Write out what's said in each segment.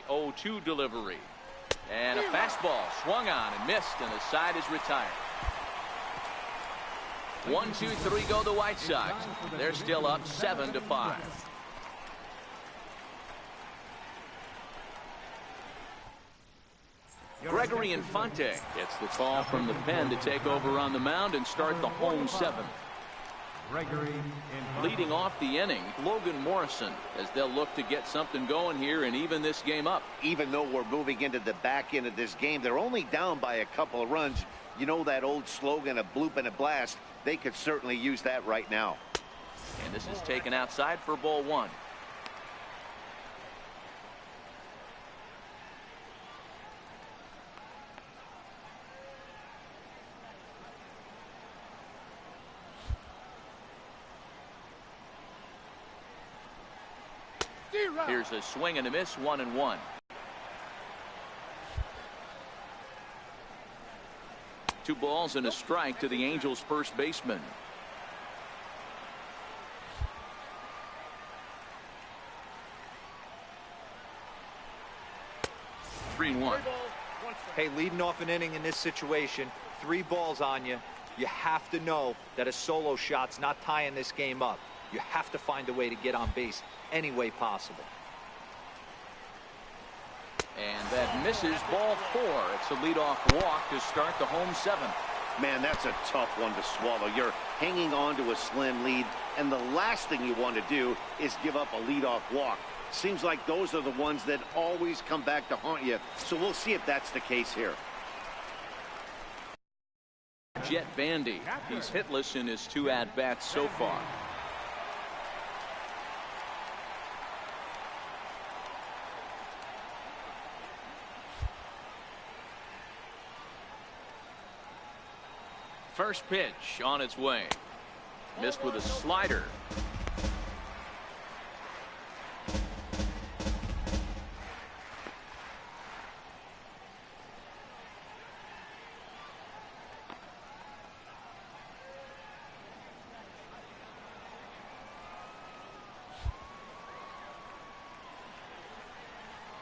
0-2 delivery. And a fastball swung on and missed, and the side is retired. 1-2-3 go the White Sox. They're still up 7-5. Gregory Infante gets the call from the pen to take over on the mound and start the home seventh. Leading off the inning, Logan Morrison, as they'll look to get something going here and even this game up. Even though we're moving into the back end of this game, they're only down by a couple of runs. You know that old slogan, a bloop and a blast. They could certainly use that right now. And this is taken outside for ball one. Here's a swing and a miss, 1-1. Two balls and a strike to the Angels' first baseman. Three and one. Hey, leading off an inning in this situation, 3 balls on you. You have to know that a solo shot's not tying this game up. You have to find a way to get on base any way possible. And that misses, ball 4. It's a leadoff walk to start the home seventh. Man, that's a tough one to swallow. You're hanging on to a slim lead, and the last thing you want to do is give up a leadoff walk. Seems like those are the ones that always come back to haunt you. So we'll see if that's the case here. Jet Bandy. He's hitless in his 2 at-bats so far. First pitch on its way. Missed with a slider.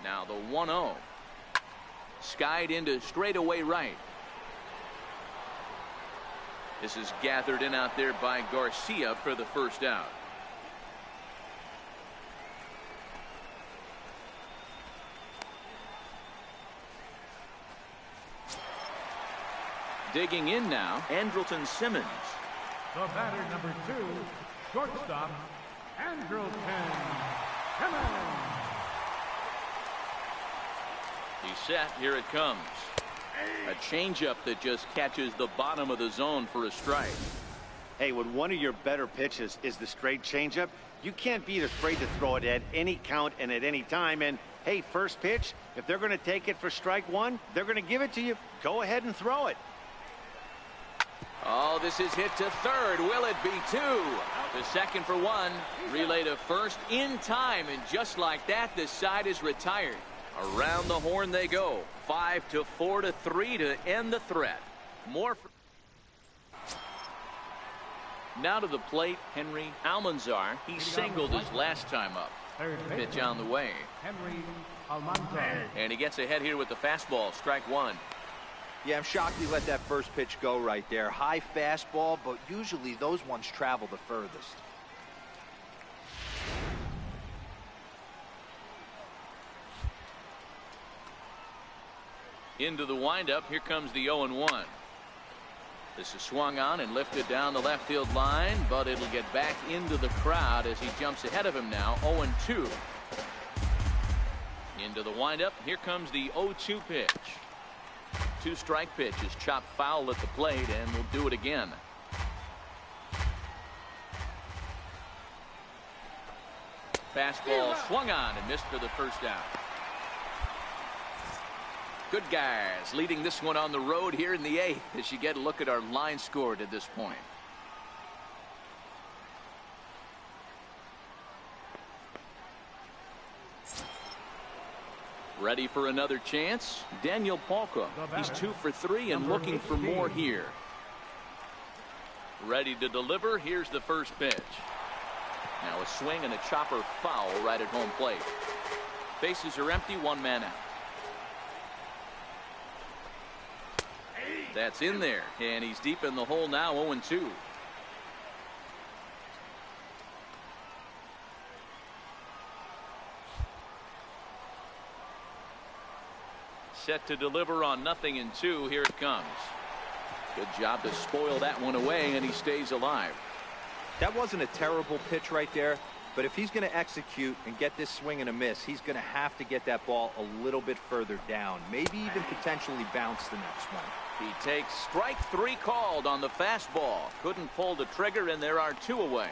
Now the 1-0. Skied into straightaway right. This is gathered in out there by Garcia for the first out. Digging in now, Andrelton Simmons. The batter, number 2, shortstop, Andrelton Simmons. He's set. Here it comes. A changeup that just catches the bottom of the zone for a strike. Hey, when one of your better pitches is the straight changeup, you can't be afraid to throw it at any count and at any time. And hey, first pitch, if they're going to take it for strike 1, they're going to give it to you. Go ahead and throw it. Oh, this is hit to third. Will it be 2? The second for 1. Relay to first in time, and just like that, the side is retired. Around the horn they go. 5-4-3 to end the threat. More. Now to the plate, Henry Almanzar. He singled his last time up. Pitch on the way. Henry Almanzar. And he gets ahead here with the fastball. Strike 1. Yeah, I'm shocked he let that first pitch go right there. High fastball, but usually those ones travel the furthest. Into the windup. Here comes the 0-1. This is swung on and lifted down the left field line, but it'll get back into the crowd as he jumps ahead of him now. 0-2. Into the windup. Here comes the 0-2 pitch. 2-strike pitch is chopped foul at the plate, and we'll do it again. Fastball swung on and missed for the first out. Good guys leading this one on the road here in the 8th as you get a look at our line score to this point. Ready for another chance? Daniel Palka. He's 2 for 3 and looking for more here. Ready to deliver. Here's the first pitch. Now a swing and a chopper foul right at home plate. Bases are empty, one man out. That's in there, and he's deep in the hole now, 0-2. Set to deliver on 0-2. Here it comes. Good job to spoil that one away, and he stays alive. That wasn't a terrible pitch right there, but if he's going to execute and get this swing and a miss, he's going to have to get that ball a little bit further down, maybe even potentially bounce the next one. He takes strike 3 called on the fastball. Couldn't pull the trigger, and there are 2 away.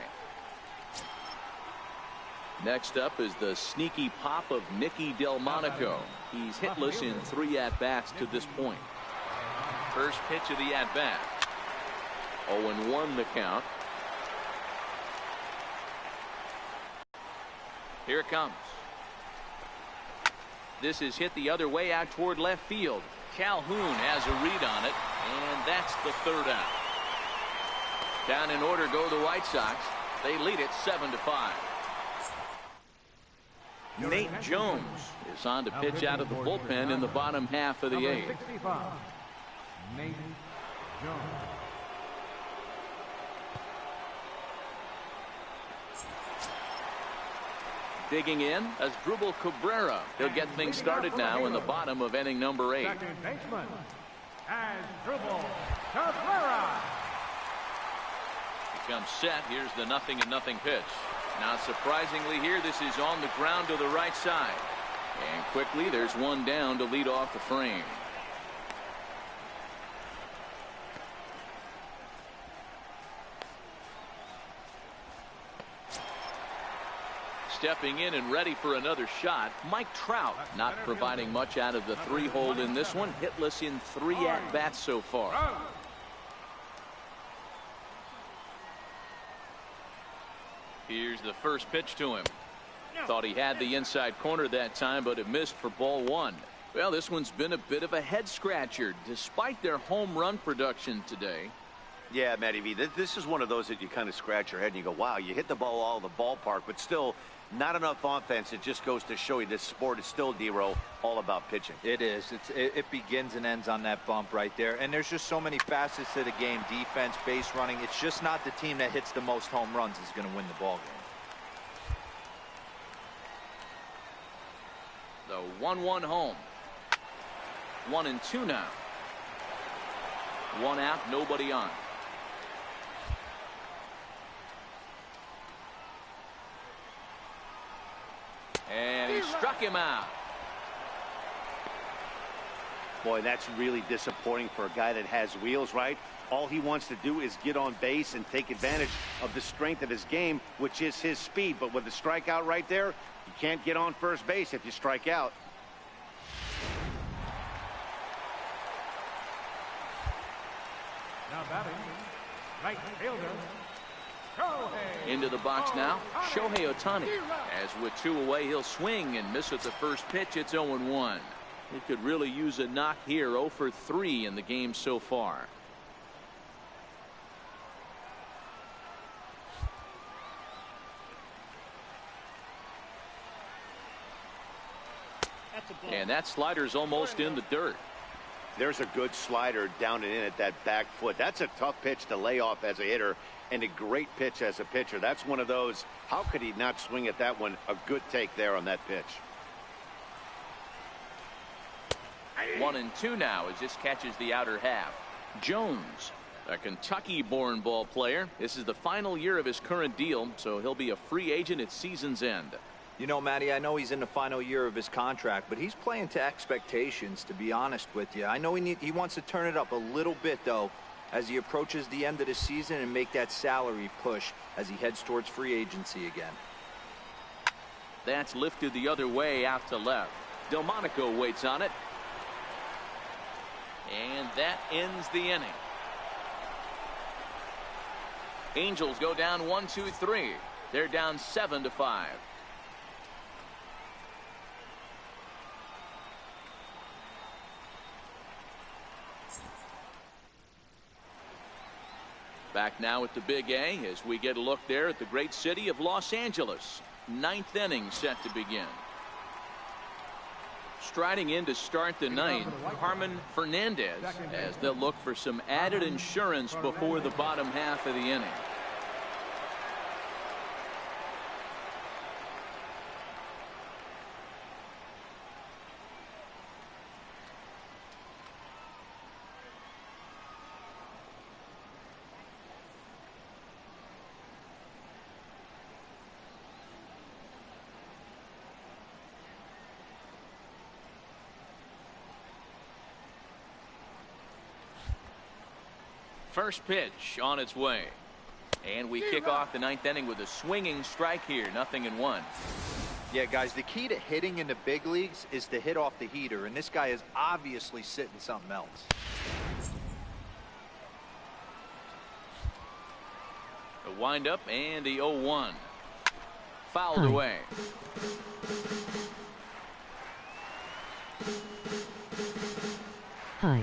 Next up is the sneaky pop of Nicky Delmonico. He's hitless in 3 at-bats to this point. First pitch of the at-bat. 0-1 the count. Here it comes. This is hit the other way out toward left field. Calhoun has a read on it, and that's the 3rd out. Down in order go the White Sox. They lead it 7-5. Nate Jones is on to pitch out of the bullpen in the bottom half of the 8th. Nate Jones. Digging in as Drupal Cabrera. He'll get things started now in the bottom of inning number 8. Second baseman, as Drupal Cabrera. He comes set. Here's the 0-0 pitch. Now, surprisingly here, this is on the ground to the right side. And quickly, there's one down to lead off the frame. Stepping in and ready for another shot, Mike Trout, not providing much out of the 3-hole in this one. Hitless in 3 at-bats so far. Here's the first pitch to him. Thought he had the inside corner that time, but it missed for ball 1. Well, this one's been a bit of a head scratcher despite their home run production today. Yeah, Matty V, this is one of those that you kind of scratch your head and you go, wow, you hit the ball all in the ballpark, but still not enough offense. It just goes to show you this sport is still, D-Row, all about pitching. It is. It begins and ends on that bump right there. And there's just so many facets to the game. Defense, base running. It's just not the team that hits the most home runs is going to win the ball game. The 1-1 home. 1-2 now. 1 out, nobody on. And he struck him out. Boy, that's really disappointing for a guy that has wheels, right? All he wants to do is get on base and take advantage of the strength of his game, which is his speed. But with the strikeout right there, you can't get on first base if you strike out. Now batting, right fielder, Shohei. Into the box now, Shohei Ohtani. As with 2 away, he'll swing and miss at the first pitch. It's 0-1. He could really use a knock here. 0 for 3 in the game so far. And that slider's almost in the dirt. There's a good slider down and in at that back foot. That's a tough pitch to lay off as a hitter and a great pitch as a pitcher. That's one of those, how could he not swing at that one? A good take there on that pitch. 1-2 now as this catches the outer half. Jones, a Kentucky-born ball player. This is the final year of his current deal, so he'll be a free agent at season's end. You know, Matty, I know he's in the final year of his contract, but he's playing to expectations, to be honest with you. I know he wants to turn it up a little bit, though, as he approaches the end of the season and make that salary push as he heads towards free agency again. That's lifted the other way out to left. Delmonico waits on it. And that ends the inning. Angels go down 1-2-3. They're down 7-5. Back now at the Big A as we get a look there at the great city of Los Angeles. 9th inning set to begin. Striding in to start the ninth, Carmen Fernandez, as they'll look for some added insurance before the bottom half of the inning. First pitch on its way. And we kick off the ninth inning with a swinging strike here. 0-1. Yeah, guys, the key to hitting in the big leagues is to hit off the heater, and this guy is obviously sitting something else. The windup and the 0-1. Fouled away. Hi.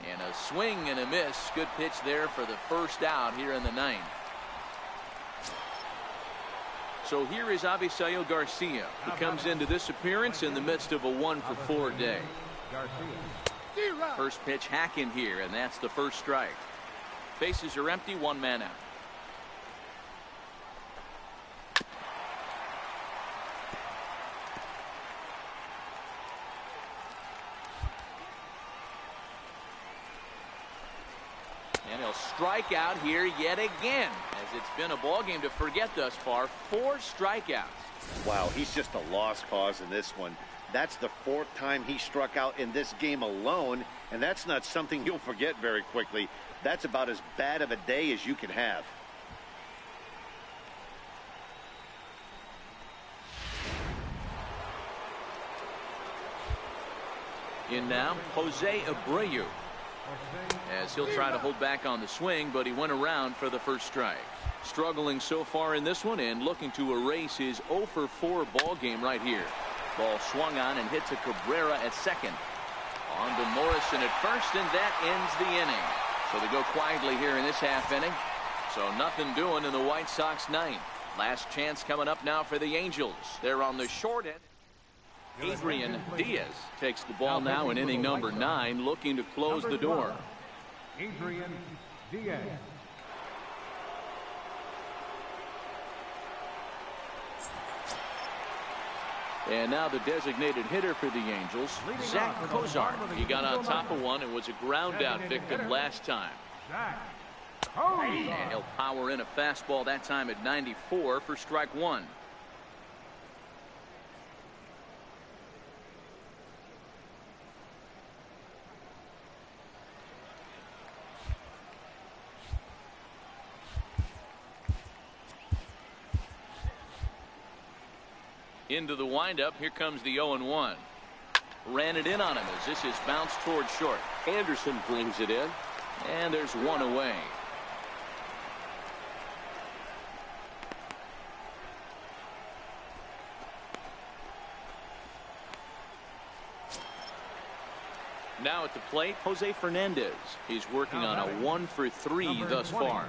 And a swing and a miss. Good pitch there for the first out here in the ninth. So here is Avisail Garcia, who comes into this appearance in the midst of a 1-for-4 day. First pitch hack in here, and that's the first strike. Bases are empty, one man out. And he'll strike out here yet again, as it's been a ball game to forget thus far. 4 strikeouts. Wow, he's just a lost cause in this one. That's the 4th time he struck out in this game alone, and that's not something you'll forget very quickly. That's about as bad of a day as you can have. In now, Jose Abreu, as he'll try to hold back on the swing, but he went around for the first strike. Struggling so far in this one and looking to erase his 0-for-4 ball game right here. Ball swung on and hit to Cabrera at second. On to Morrison at first, and that ends the inning. So they go quietly here in this half inning. So nothing doing in the White Sox ninth. Last chance coming up now for the Angels. They're on the short end. Adrian Diaz takes the ball now in inning number 9, looking to close the door. Adrian Diaz. And now the designated hitter for the Angels, Zach Cozart. He got on top of one and was a ground out victim last time. And he'll power in a fastball that time at 94 for strike 1. Into the windup. Here comes the 0-1. Ran it in on him as this is bounced towards short. Anderson brings it in, and there's one away. Now at the plate, Jose Fernandez. He's working on a 1-for-3 thus far.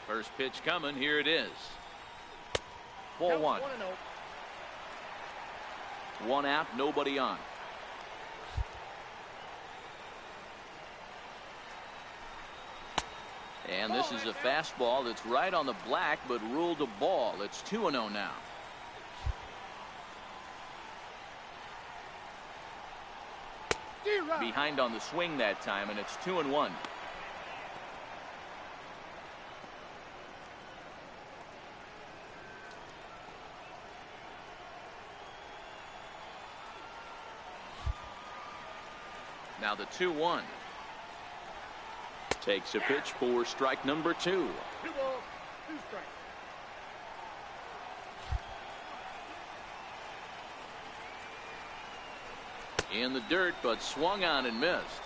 First pitch coming. Here it is. Ball 1. 1 out, nobody on. And this is a fastball that's right on the black, but ruled a ball. It's 2-0 now. Behind on the swing that time, and it's 2-1. Now the 2-1. Takes a pitch for strike number 2. 2 balls, 2 strikes. In the dirt, but swung on and missed.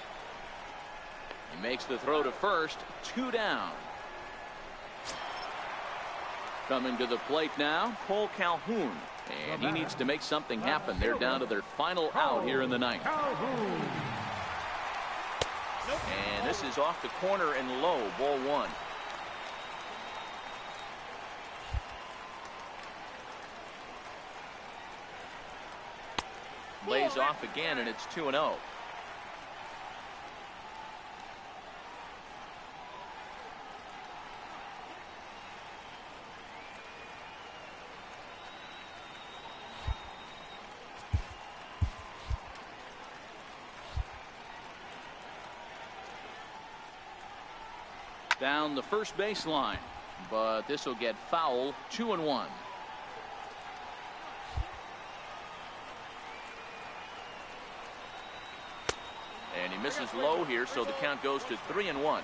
He makes the throw to first. 2 down. Coming to the plate now, Cole Calhoun. And he needs to make something happen. They're down to their final out here in the ninth. And this is off the corner and low, ball one. Lays off again, and it's 2-0. Down the first baseline, but this will get foul. 2-1. And he misses low here, so the count goes to 3-1.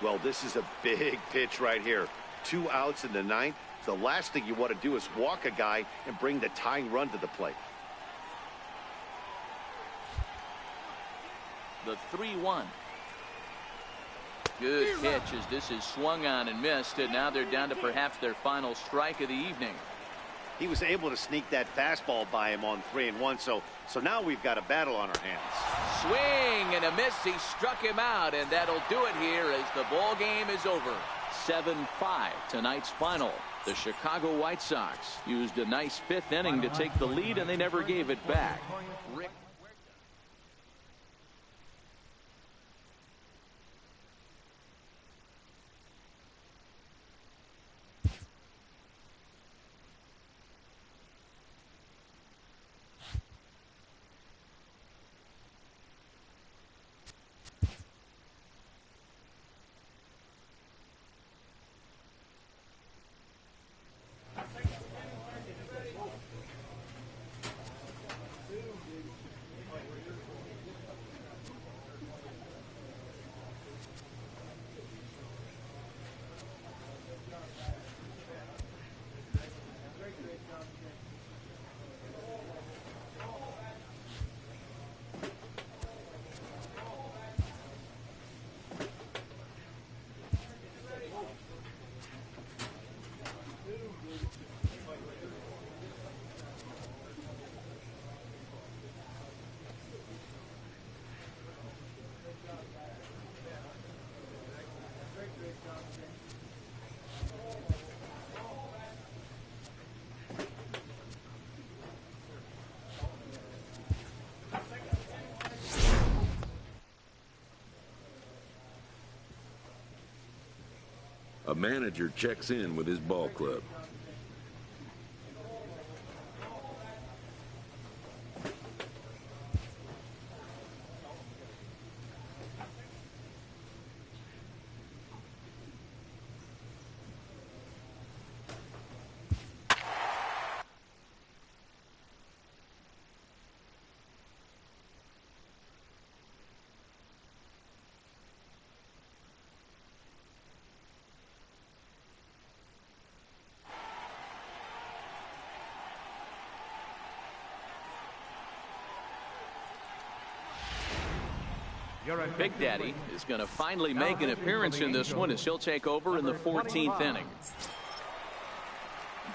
Well, this is a big pitch right here. 2 outs in the ninth. The last thing you want to do is walk a guy and bring the tying run to the plate. The 3-1. Good pitch as this is swung on and missed, and now they're down to perhaps their final strike of the evening. He was able to sneak that fastball by him on 3-1, so now we've got a battle on our hands. Swing and a miss. He struck him out, and that'll do it here as the ball game is over. 7-5 tonight's final. The Chicago White Sox used a nice 5th inning to take the lead, and they never gave it back. A manager checks in with his ball club. Big Daddy is going to finally make an appearance in this one as he'll take over in the 14th inning.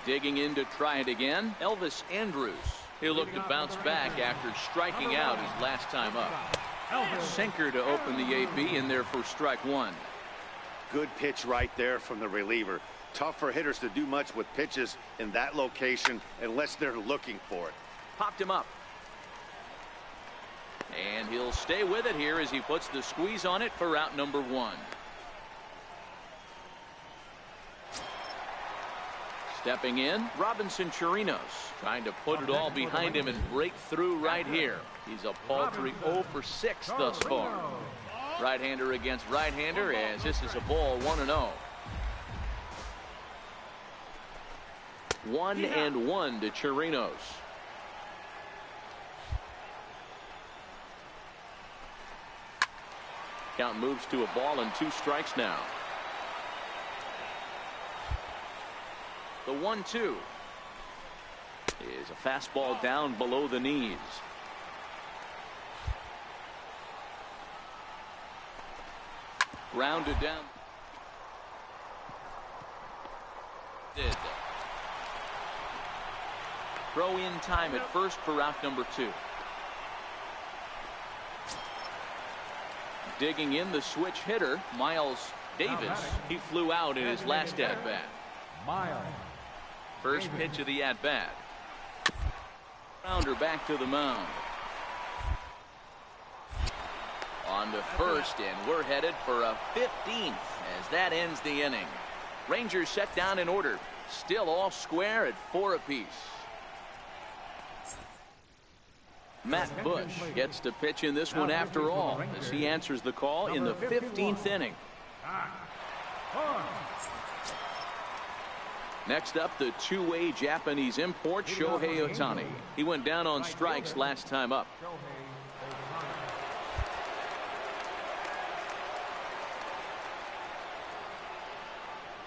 Digging in to try it again, Elvis Andrus. He'll look to bounce back after striking out his last time up. Sinker to open the AB in there for strike one. Good pitch right there from the reliever. Tough for hitters to do much with pitches in that location unless they're looking for it. Popped him up. And he'll stay with it here as he puts the squeeze on it for out number one. Stepping in, Robinson Chirinos, trying to put it all behind him and break through right here. He's a paltry 0 for 6 thus far. Right-hander against right-hander as this is a ball 1-0. 1-1 to Chirinos. Count moves to a ball and 2 strikes now. The 1-2 is a fastball down below the knees. Grounded down. Throw in time at first for out number 2. Digging in the switch hitter, Miles Davis. He flew out in his last at-bat. First pitch of the at-bat. Rounder back to the mound. On to first, and we're headed for a 15th as that ends the inning. Rangers set down in order. Still all square at 4 apiece. Matt Bush gets to pitch in this one after all as he answers the call in the 15th inning. Next up, the two-way Japanese import Shohei Ohtani. He went down on strikes last time up.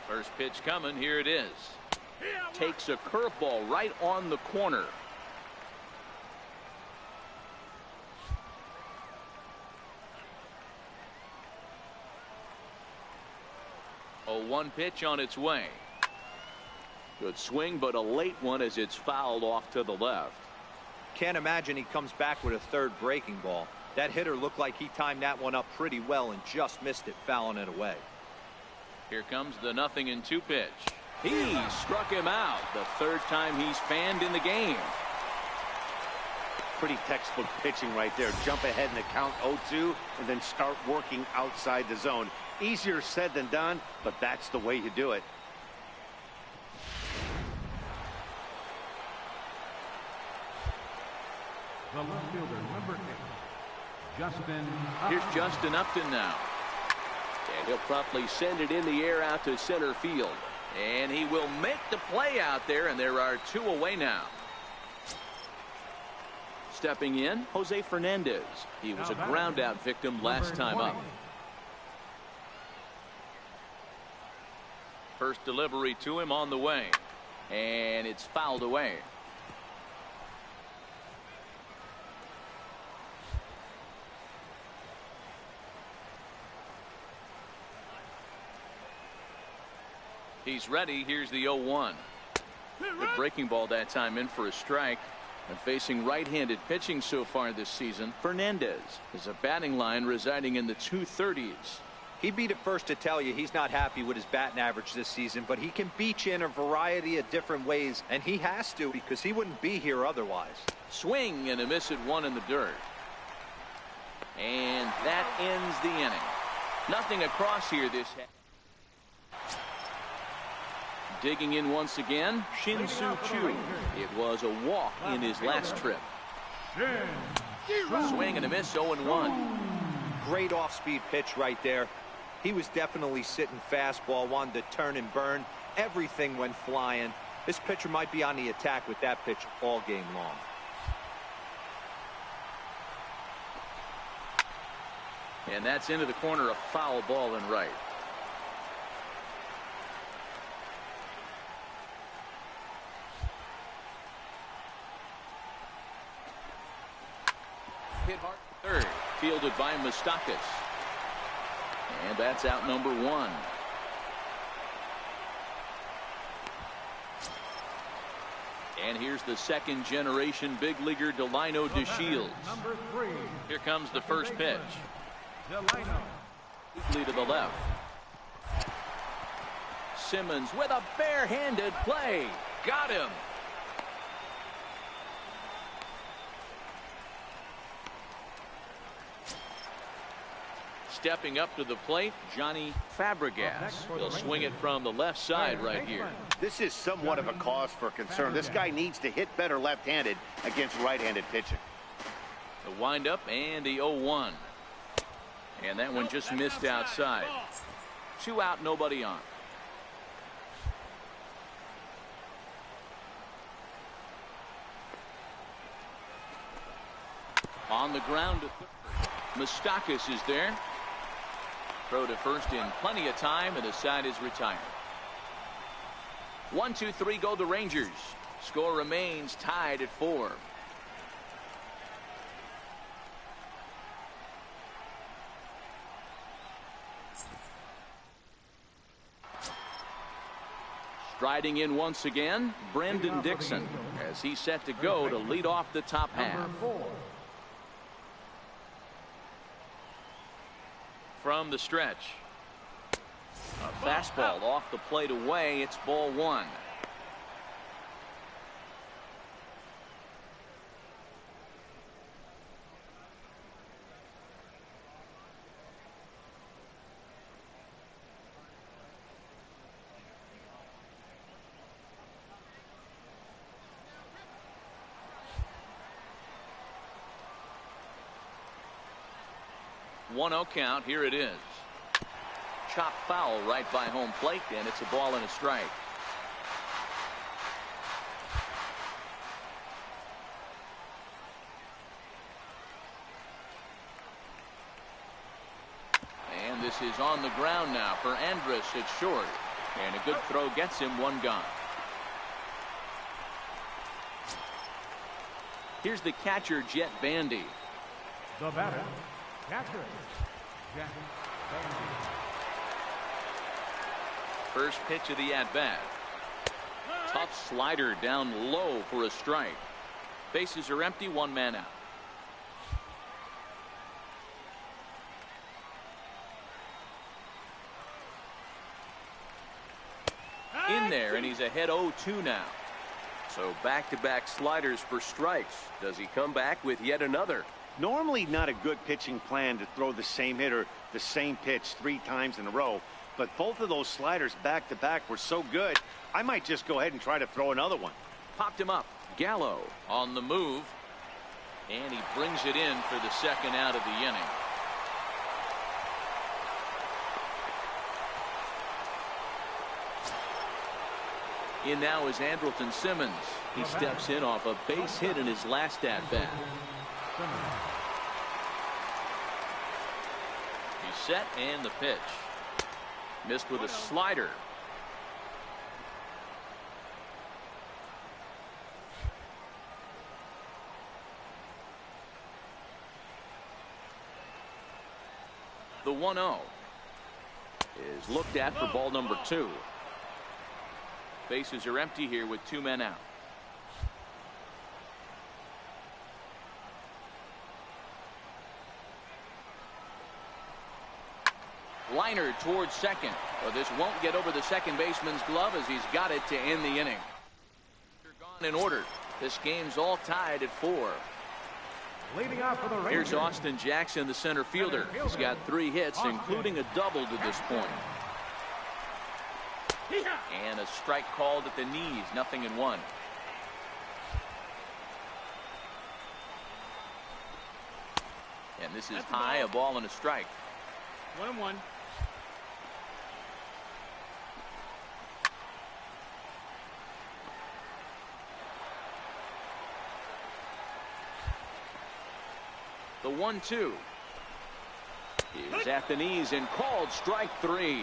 First pitch coming. Here it is. Takes a curveball right on the corner. A 1 pitch on its way. Good swing, but a late one as it's fouled off to the left. Can't imagine he comes back with a third breaking ball. That hitter looked like he timed that one up pretty well and just missed it, fouling it away. Here comes the 0-2 pitch. He struck him out. The third time he's fanned in the game. Pretty textbook pitching right there. Jump ahead in the count 0-2 and then start working outside the zone. Easier said than done, but that's the way you do it. The left fielder, number 8, Justin Upton. Here's Justin Upton now. And he'll promptly send it in the air out to center field. And he will make the play out there, and there are 2 away now. Stepping in, Jose Fernandez. He was a ground out victim last time up. First delivery to him on the way. And it's fouled away. He's ready. Here's the 0-1. The breaking ball that time in for a strike. And facing right-handed pitching so far this season, Fernandez is a batting line residing in the 230s. He'd be the first to tell you he's not happy with his batting average this season, but he can beat you in a variety of different ways, and he has to because he wouldn't be here otherwise. Swing and a miss at 1 in the dirt. And that ends the inning. Nothing across here this half. Digging in once again, Shin-Soo Choo. It was a walk in his last trip. Swing and a miss, 0-1. Great off-speed pitch right there. He was definitely sitting fastball, wanted to turn and burn. Everything went flying. This pitcher might be on the attack with that pitch all game long. And that's into the corner, a foul ball and right. Hit hard third, fielded by Moustakas. And that's out number 1. And here's the second generation big leaguer Delino DeShields. Number 3. Here comes the first pitch. Delino. Lead to the left. Simmons with a barehanded play. Got him. Stepping up to the plate, Johnny Fabregas. He'll swing it from the left side right here. This is somewhat of a cause for concern. This guy needs to hit better left-handed against right-handed pitching. The windup and the 0-1. And that one just missed outside. 2 out, nobody on. On the ground, Moustakas is there. Throw to first in plenty of time, and the side is retired. 1-2-3 go the Rangers. Score remains tied at 4. Striding in once again, Brandon Dixon, as he's set to go to lead off the top half. From the stretch. A fastball off the plate away. It's ball one. One-0 count. Here it is. Chop foul right by home plate, and it's a ball and a strike. And this is on the ground now for Andrus. It's short, and a good throw gets him one gone. Here's the catcher, Jet Bandy. The batter, catcher, Jet Bandy. First pitch of the at-bat. Tough slider down low for a strike. Bases are empty, one man out. In there, and he's ahead 0-2 now. So back-to-back sliders for strikes. Does he come back with yet another? Normally not a good pitching plan to throw the same hitter the same pitch 3 times in a row. But both of those sliders back-to-back were so good, I might just go ahead and try to throw another one. Popped him up. Gallo on the move. And he brings it in for the second out of the inning. In now is Andrelton Simmons. He steps in off a base hit in his last at-bat. He's set, and the pitch. Missed with a slider. The 1-0 is looked at for ball number 2. Bases are empty here with 2 men out. Liner towards second. Well, this won't get over the second baseman's glove as he's got it to end the inning. They're gone in order. This game's all tied at 4. Leading off for the Rangers. Here's Austin Jackson, the center fielder. He's got 3 hits, including a double to this point. And a strike called at the knees. 0-1. And this is high, a ball and a strike. 1-1. The 1-2 is at the knees and called strike 3.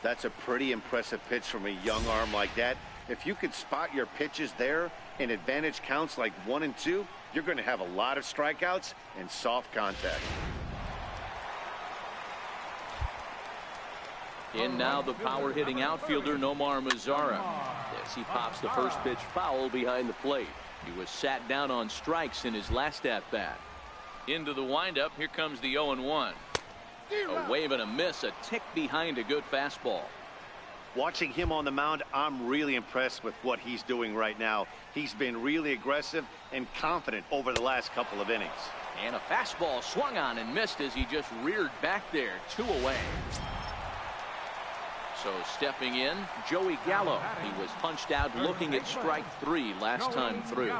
That's a pretty impressive pitch from a young arm like that. If you could spot your pitches there in advantage counts like 1 and 2, you're going to have a lot of strikeouts and soft contact. In now the power hitting outfielder Nomar Mazara as he pops the first pitch foul behind the plate. He was sat down on strikes in his last at bat. Into the windup. Here comes the 0-1. A wave and a miss, a tick behind a good fastball. Watching him on the mound, I'm really impressed with what he's doing right now. He's been really aggressive and confident over the last couple of innings. And a fastball swung on and missed as he just reared back there. 2 away. So stepping in, Joey Gallo. He was punched out looking at strike 3 last time through.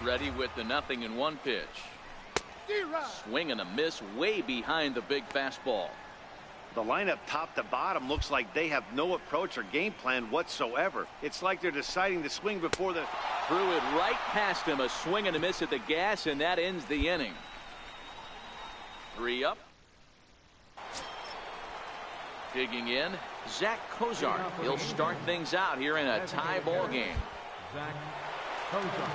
Ready with the 0-1 pitch. Swing and a miss way behind the big fastball. The lineup top to bottom looks like they have no approach or game plan whatsoever. It's like they're deciding to swing before the... Threw it right past him. A swing and a miss at the gas, and that ends the inning. 3 up. Digging in, Zach Kozar. He'll start things out here in a tie ball game. Zach Kozar.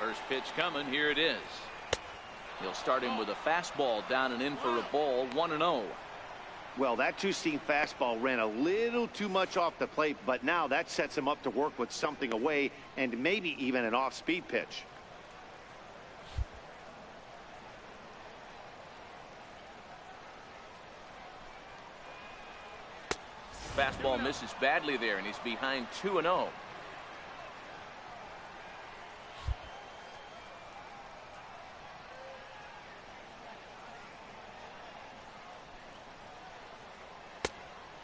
First pitch coming. Here it is. He'll start him with a fastball down and in for a ball. 1-0. Well, that two-seam fastball ran a little too much off the plate, but now that sets him up to work with something away and maybe even an off-speed pitch. Fastball misses badly there, and he's behind 2-0.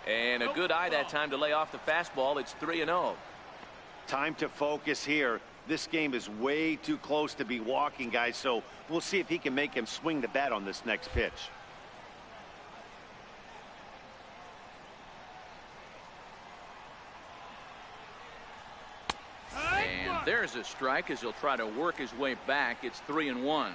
And a good eye that time to lay off the fastball. It's 3-0. Time to focus here. This game is way too close to be walking, guys, so we'll see if he can make him swing the bat on this next pitch. And there's a strike as he'll try to work his way back. It's 3-1.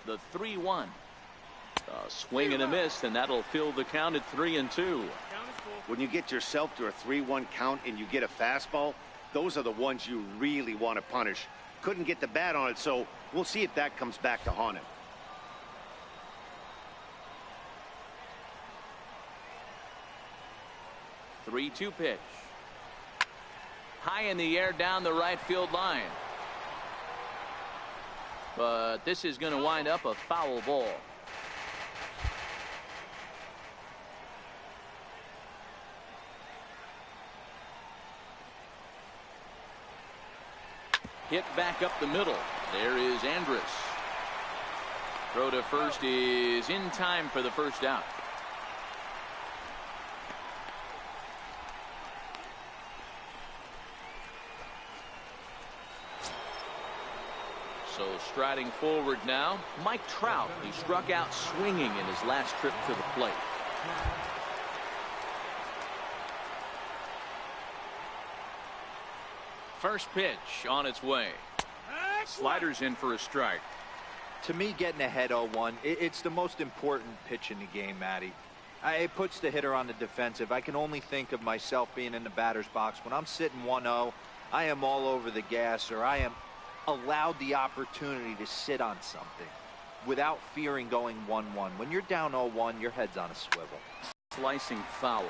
The 3-1. A swing and a miss, and that'll fill the count at 3-2. When you get yourself to a 3-1 count and you get a fastball, those are the ones you really want to punish. Couldn't get the bat on it, so we'll see if that comes back to haunt him. The 3-2 pitch. High in the air down the right field line. But this is going to wind up a foul ball. Hit back up the middle. There is Andrus. Throw to first is in time for the first out. So striding forward now, Mike Trout, who struck out swinging in his last trip to the plate. First pitch on its way. Sliders in for a strike. To me, getting ahead 0-1, it's the most important pitch in the game, Matty. It puts the hitter on the defensive. I can only think of myself being in the batter's box. When I'm sitting 1-0, I am all over the gas, or I am allowed the opportunity to sit on something without fearing going 1-1. When you're down 0-1, your head's on a swivel. Slicing foul.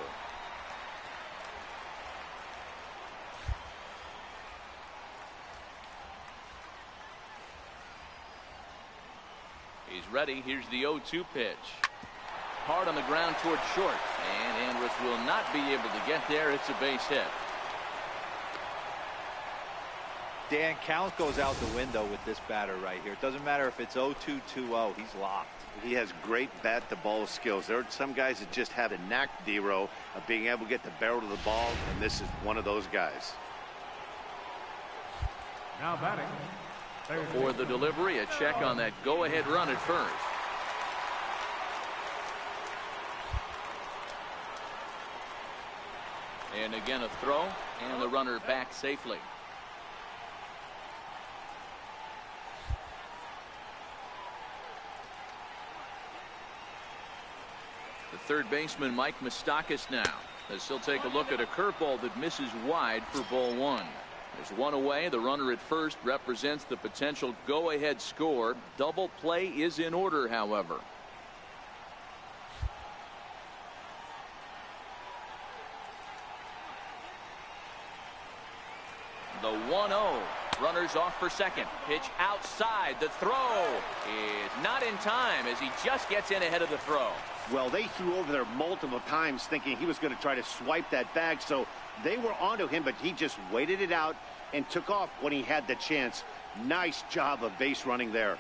He's ready. Here's the 0-2 pitch. Hard on the ground towards short. And Andrus will not be able to get there. It's a base hit. Dan, count goes out the window with this batter right here. It doesn't matter if it's 0-2, 2-0. He's locked. He has great bat-to-ball skills. There are some guys that just have a knack, D-Row, of being able to get the barrel to the ball, and this is one of those guys. Now batting. For the delivery, a check on that go-ahead run at first. And again a throw, and the runner back safely. The third baseman, Mike Moustakas, now, as he'll take a look at a curveball that misses wide for ball one. There's one away. The runner at first represents the potential go-ahead score. Double play is in order, however. The 1-0. Runners off for second. Pitch outside. The throw is not in time as he just gets in ahead of the throw. Well, they threw over there multiple times thinking he was going to try to swipe that bag, so they were onto him, but he just waited it out and took off when he had the chance. Nice job of base running there.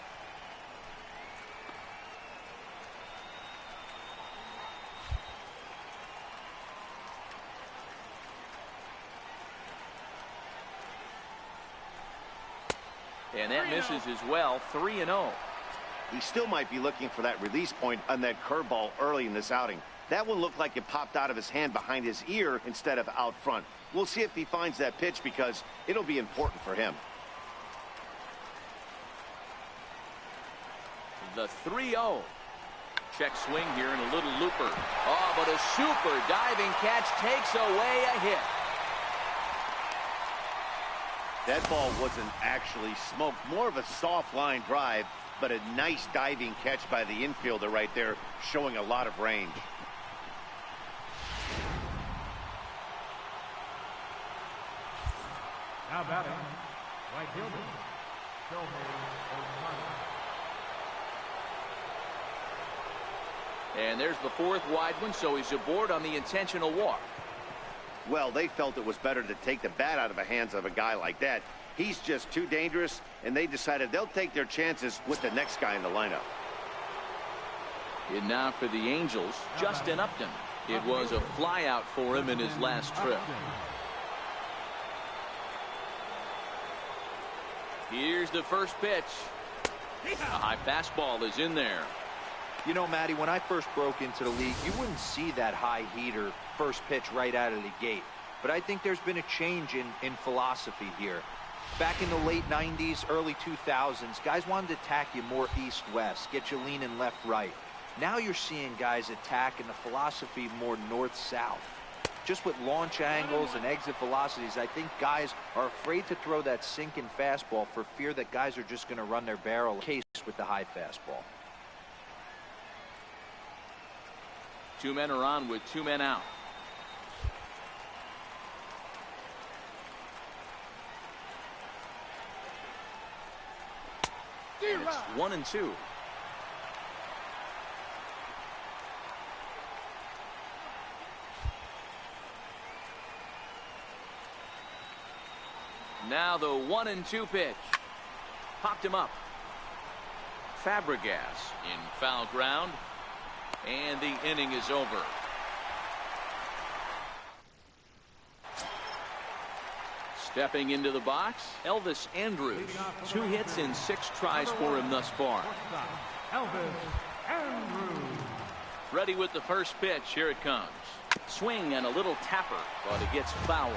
And that misses as well. 3-0. He still might be looking for that release point on that curveball early in this outing. That one looked like it popped out of his hand behind his ear instead of out front. We'll see if he finds that pitch because it'll be important for him. The 3-0. Check swing here and a little looper. Oh, but a super diving catch takes away a hit. That ball wasn't actually smoked, more of a soft line drive, but a nice diving catch by the infielder right there, showing a lot of range. Now batting. Right fielder. And there's the fourth wide one, so he's aboard on the intentional walk. Well, they felt it was better to take the bat out of the hands of a guy like that. He's just too dangerous, and they decided they'll take their chances with the next guy in the lineup. And now for the Angels, Justin Upton. It was a flyout for him in his last trip. Here's the first pitch. A high fastball is in there. You know, Matty, when I first broke into the league, you wouldn't see that high heater first pitch right out of the gate. But I think there's been a change in philosophy here. Back in the late 90s, early 2000s, guys wanted to attack you more east-west, get you leaning left-right. Now you're seeing guys attack in the philosophy more north-south. Just with launch angles and exit velocities, I think guys are afraid to throw that sinking fastball for fear that guys are just going to run their barrel case with the high fastball. Two men are on with two men out. And it's 1-2. Now the 1-2 pitch. Popped him up. Fabregas in foul ground. And the inning is over. Stepping into the box, Elvis Andrus. 2 hits in 6 tries for him thus far. Elvis Andrus. Ready with the first pitch. Here it comes. Swing and a little tapper, but it gets fouled.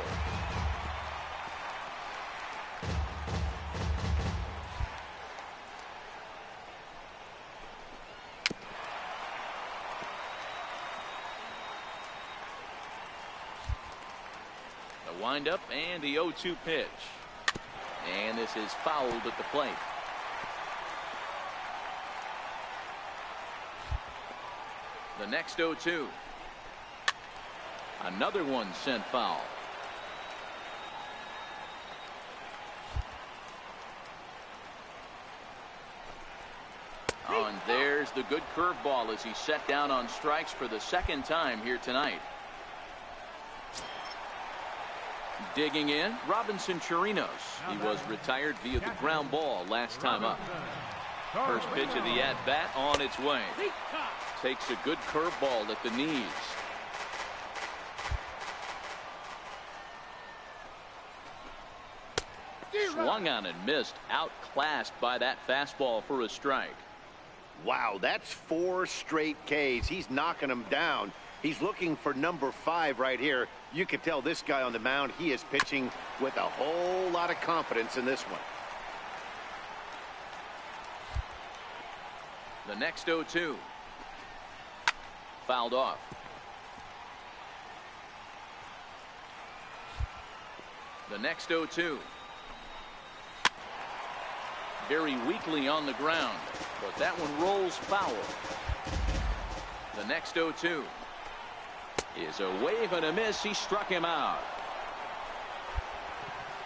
The windup and the 0-2 pitch. And this is fouled at the plate. The next 0-2. Another one sent foul. Oh, and there's the good curveball as he's set down on strikes for the 2nd time here tonight. Digging in, Robinson Chirinos. He was retired via the ground ball last time up. First pitch of the at-bat on its way. Takes a good curveball at the knees. Swung on and missed. Outclassed by that fastball for a strike. Wow, that's 4 straight Ks. He's knocking them down. He's looking for number 5 right here. You can tell this guy on the mound, he is pitching with a whole lot of confidence in this one. The next 0-2. Fouled off. The next 0-2. Very weakly on the ground, but that one rolls foul. The next 0-2 is a wave and a miss. He struck him out.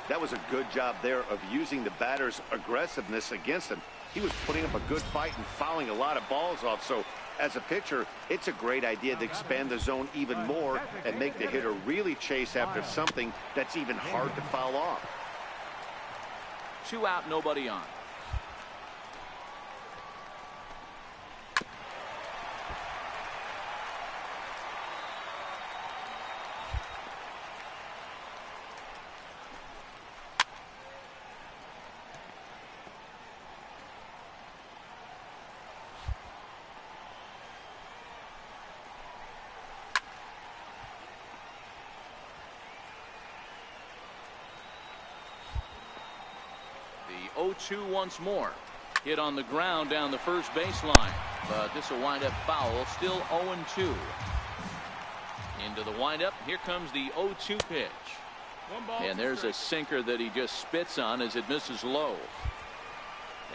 That was a good job there of using the batter's aggressiveness against him. He was putting up a good fight and fouling a lot of balls off. So as a pitcher, it's a great idea to expand the zone even more and make the hitter really chase after something that's even hard to foul off. 2 out, nobody on. The 0-2 once more. Hit on the ground down the first baseline, but this will wind up foul. Still 0-2. Into the windup. Here comes the 0-2 pitch. And there's a sinker that he just spits on as it misses low.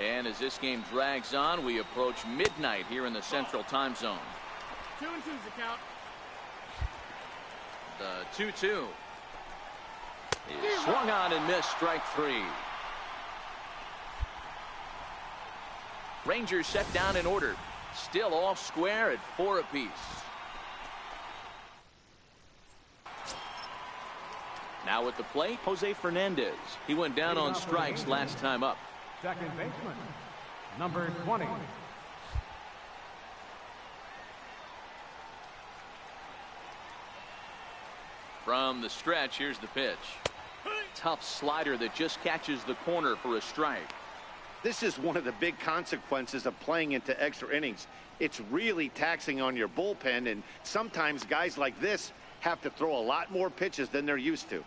And as this game drags on, we approach midnight here in the Central Time Zone. 2-2's the count. The 2-2 is swung on and missed. Strike 3. Rangers set down and ordered. Still off square at 4 apiece. Now at the plate, Jose Fernandez. He went down on strikes last time up. Second baseman, number 20. From the stretch, here's the pitch. Tough slider that just catches the corner for a strike. This is one of the big consequences of playing into extra innings. It's really taxing on your bullpen, and sometimes guys like this have to throw a lot more pitches than they're used to.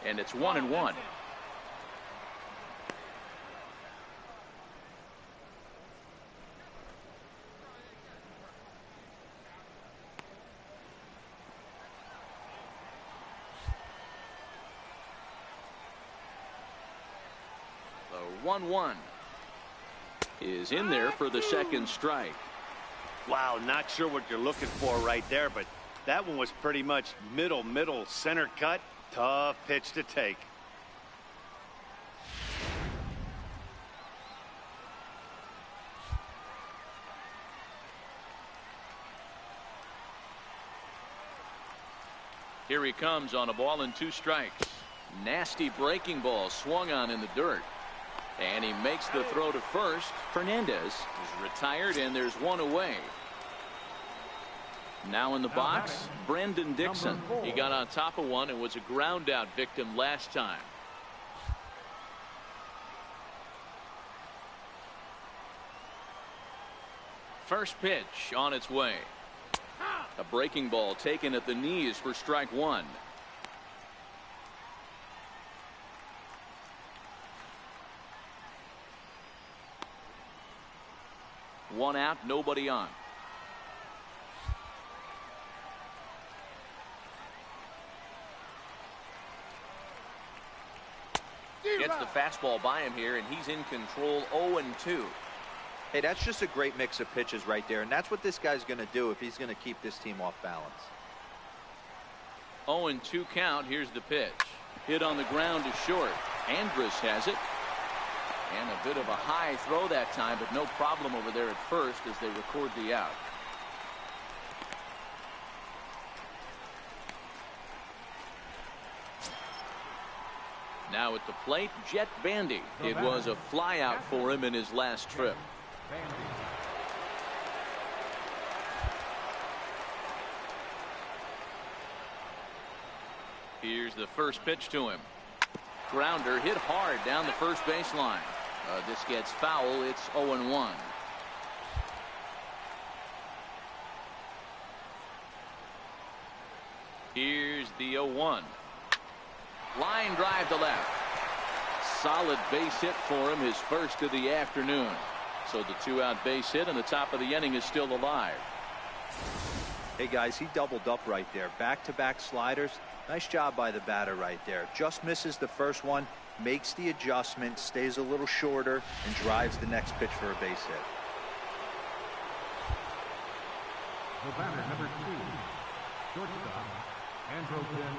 And it's 1-1. The 1-1 is in there for the second strike. Wow, not sure what you're looking for right there, but that one was pretty much middle center cut. Tough pitch to take. Here he comes on a ball and 2 strikes. Nasty breaking ball swung on in the dirt. And he makes the throw to first. Fernandez is retired, and there's one away. Now in the box, Brandon Dixon. He got on top of one and was a ground out victim last time. First pitch on its way. A breaking ball taken at the knees for strike one. One out, nobody on. Gets the fastball by him here, and he's in control. 0-2. Hey, that's just a great mix of pitches right there, and that's what this guy's going to do if he's going to keep this team off balance. 0-2 count. Here's the pitch. Hit on the ground to short. Andrus has it. And a bit of a high throw that time, but no problem over there at first as they record the out. Now at the plate, Jet Bandy. It was a fly out for him in his last trip. Here's the first pitch to him. Grounder hit hard down the first baseline. This gets foul. It's 0-1. Here's the 0-1. Line drive to left. Solid base hit for him, his first of the afternoon. So the 2-out base hit, and the top of the inning is still alive. Hey guys, he doubled up right there. Back-to-back sliders. Nice job by the batter right there. Just misses the first one, makes the adjustment, stays a little shorter, and drives the next pitch for a base hit. The batter, number 2, shortstop.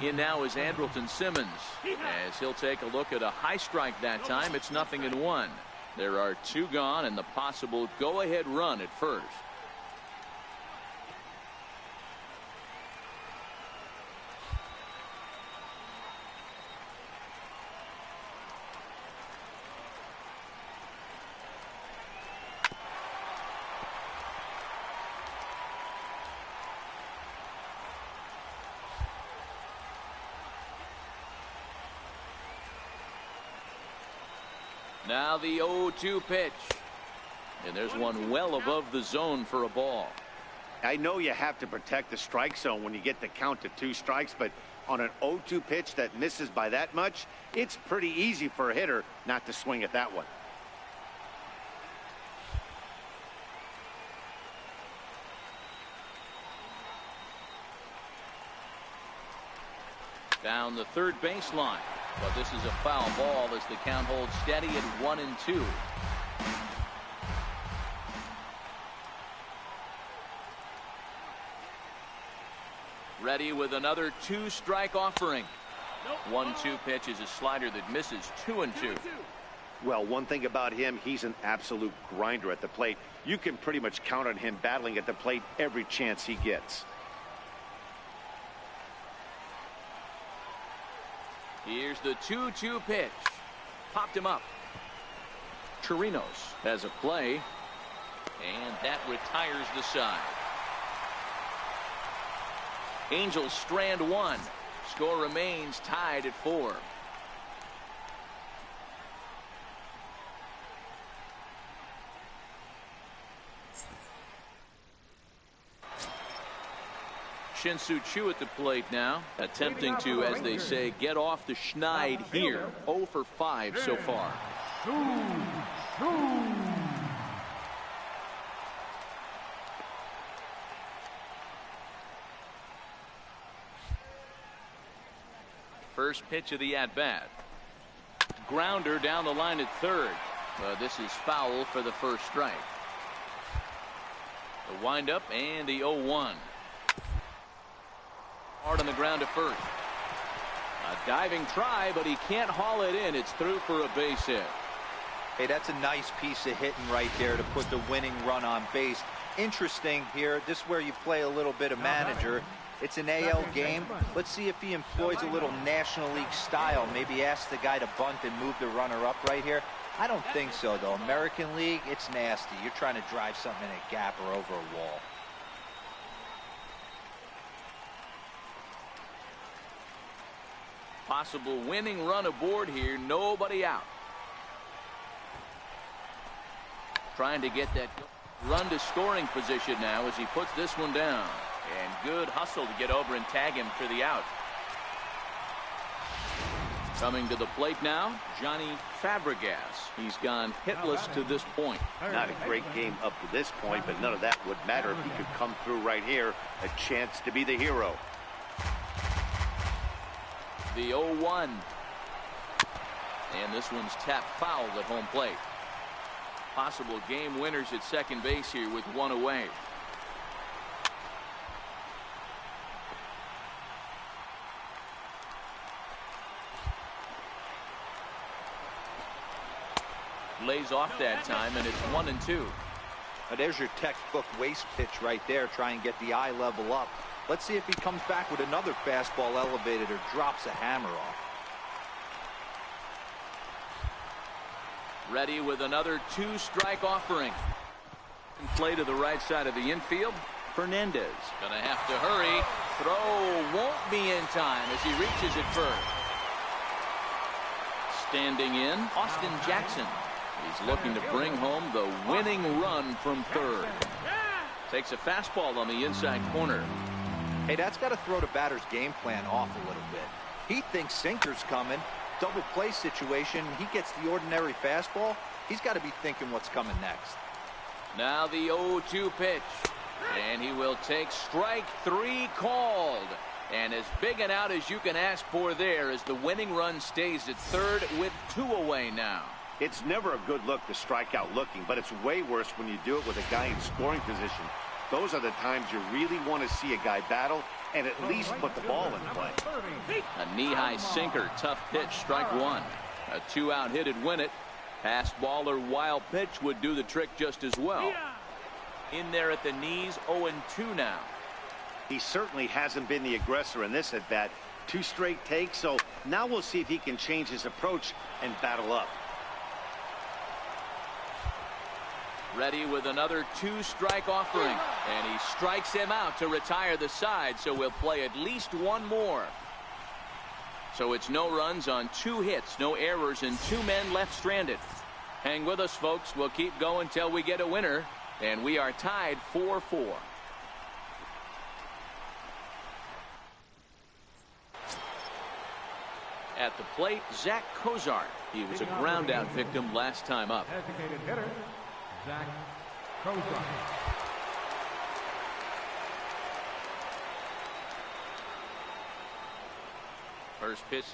In now is Andrelton Simmons, as he'll take a look at a high strike that time. It's 0-1. There are 2 gone and the possible go-ahead run at first. Now the 0-2 pitch. And there's one well above the zone for a ball. I know you have to protect the strike zone when you get the count to 2 strikes, but on an 0-2 pitch that misses by that much, it's pretty easy for a hitter not to swing at that one. Down the third baseline. But this is a foul ball as the count holds steady at 1-2. Ready with another 2-strike offering. 1-2 pitch is a slider that misses. 2-2. Well, one thing about him, he's an absolute grinder at the plate. You can pretty much count on him battling at the plate every chance he gets. Here's the 2-2 pitch. Popped him up. Chirinos has a play, and that retires the side. Angels strand 1. Score remains tied at 4. Shin-Soo Choo at the plate now, attempting to, as they say, get off the schneid here. 0 for 5 so far. First pitch of the at-bat. Grounder down the line at third. This is foul for the first strike. The windup and the 0-1. Hard on the ground to first. A diving try, but he can't haul it in. It's through for a base hit. Hey, that's a nice piece of hitting right there to put the winning run on base. Interesting here, this is where you play a little bit of manager. It's an AL game. Let's see if he employs a little National League style. Maybe ask the guy to bunt and move the runner up right here. I don't think so, though. American League, it's nasty. You're trying to drive something in a gap or over a wall. Possible winning run aboard here. Nobody out. Trying to get that run to scoring position now as he puts this one down. And good hustle to get over and tag him for the out. Coming to the plate now, Johnny Fabregas. He's gone hitless to this point. Not a great game up to this point, but none of that would matter if he could come through right here. A chance to be the hero. The 0-1. And this one's tapped foul at home plate. Possible game winners at second base here with one away. Lays off that time, and it's 1-2. Now there's your textbook waste pitch right there. Try and get the eye level up. Let's see if he comes back with another fastball elevated or drops a hammer off. Ready with another two-strike offering. Play to the right side of the infield. Fernandez gonna have to hurry. Throw won't be in time as he reaches it first. Standing in, Austin Jackson. He's looking to bring home the winning run from third. Takes a fastball on the inside corner. Hey, that's got to throw the batter's game plan off a little bit. He thinks sinker's coming. Double play situation. He gets the ordinary fastball. He's got to be thinking what's coming next. Now the 0-2 pitch. And he will take strike three called. And as big an out as you can ask for there as the winning run stays at third with two away now. It's never a good look to strike out looking, but it's way worse when you do it with a guy in scoring position. Those are the times you really want to see a guy battle and at least put the ball in play. A knee-high sinker, tough pitch, strike one. A two-out hit'd win it. Passed ball or wild pitch would do the trick just as well. In there at the knees, 0-2 now. He certainly hasn't been the aggressor in this at bat. Two straight takes, so now we'll see if he can change his approach and battle up. Ready with another two-strike offering. And he strikes him out to retire the side, so we'll play at least one more. So it's no runs on two hits, no errors, and two men left stranded. Hang with us, folks. We'll keep going till we get a winner. And we are tied 4-4. At the plate, Zach Cozart. He was a ground-out victim last time up. Designated hitter, Zach Cozart. First pitch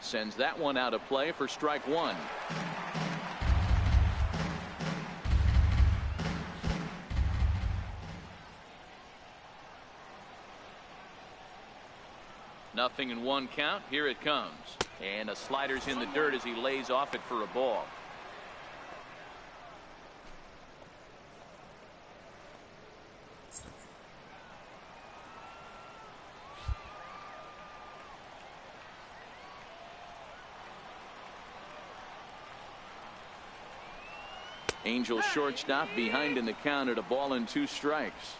sends that one out of play for strike one. Nothing in one count. Here it comes. And a slider's in the dirt as he lays off it for a ball. Angels shortstop behind in the count at a ball and two strikes.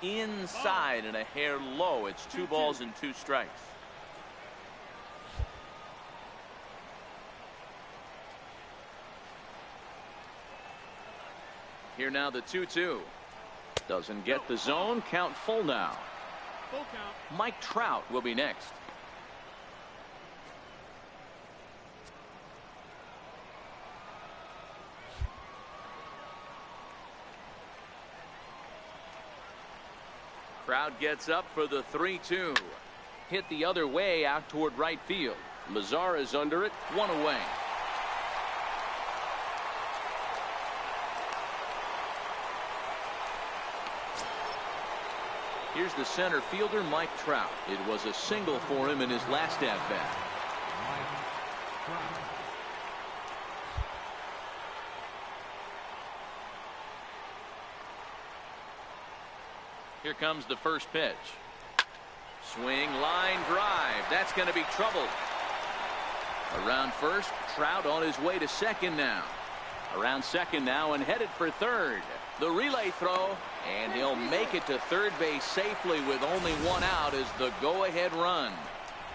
Inside and a hair low. It's 2 balls and 2 strikes. Here now the 2-2. Doesn't get the zone. Count full now. Full count. Mike Trout will be next. Crowd gets up for the 3-2. Hit the other way out toward right field. Lazar is under it. 1 away. Here's the center fielder, Mike Trout. It was a single for him in his last at-bat. Here comes the first pitch. Swing, line drive. That's going to be trouble. Around first, Trout on his way to second now. Around second now and headed for third. The relay throw, and he'll make it to third base safely with only one out as the go-ahead run.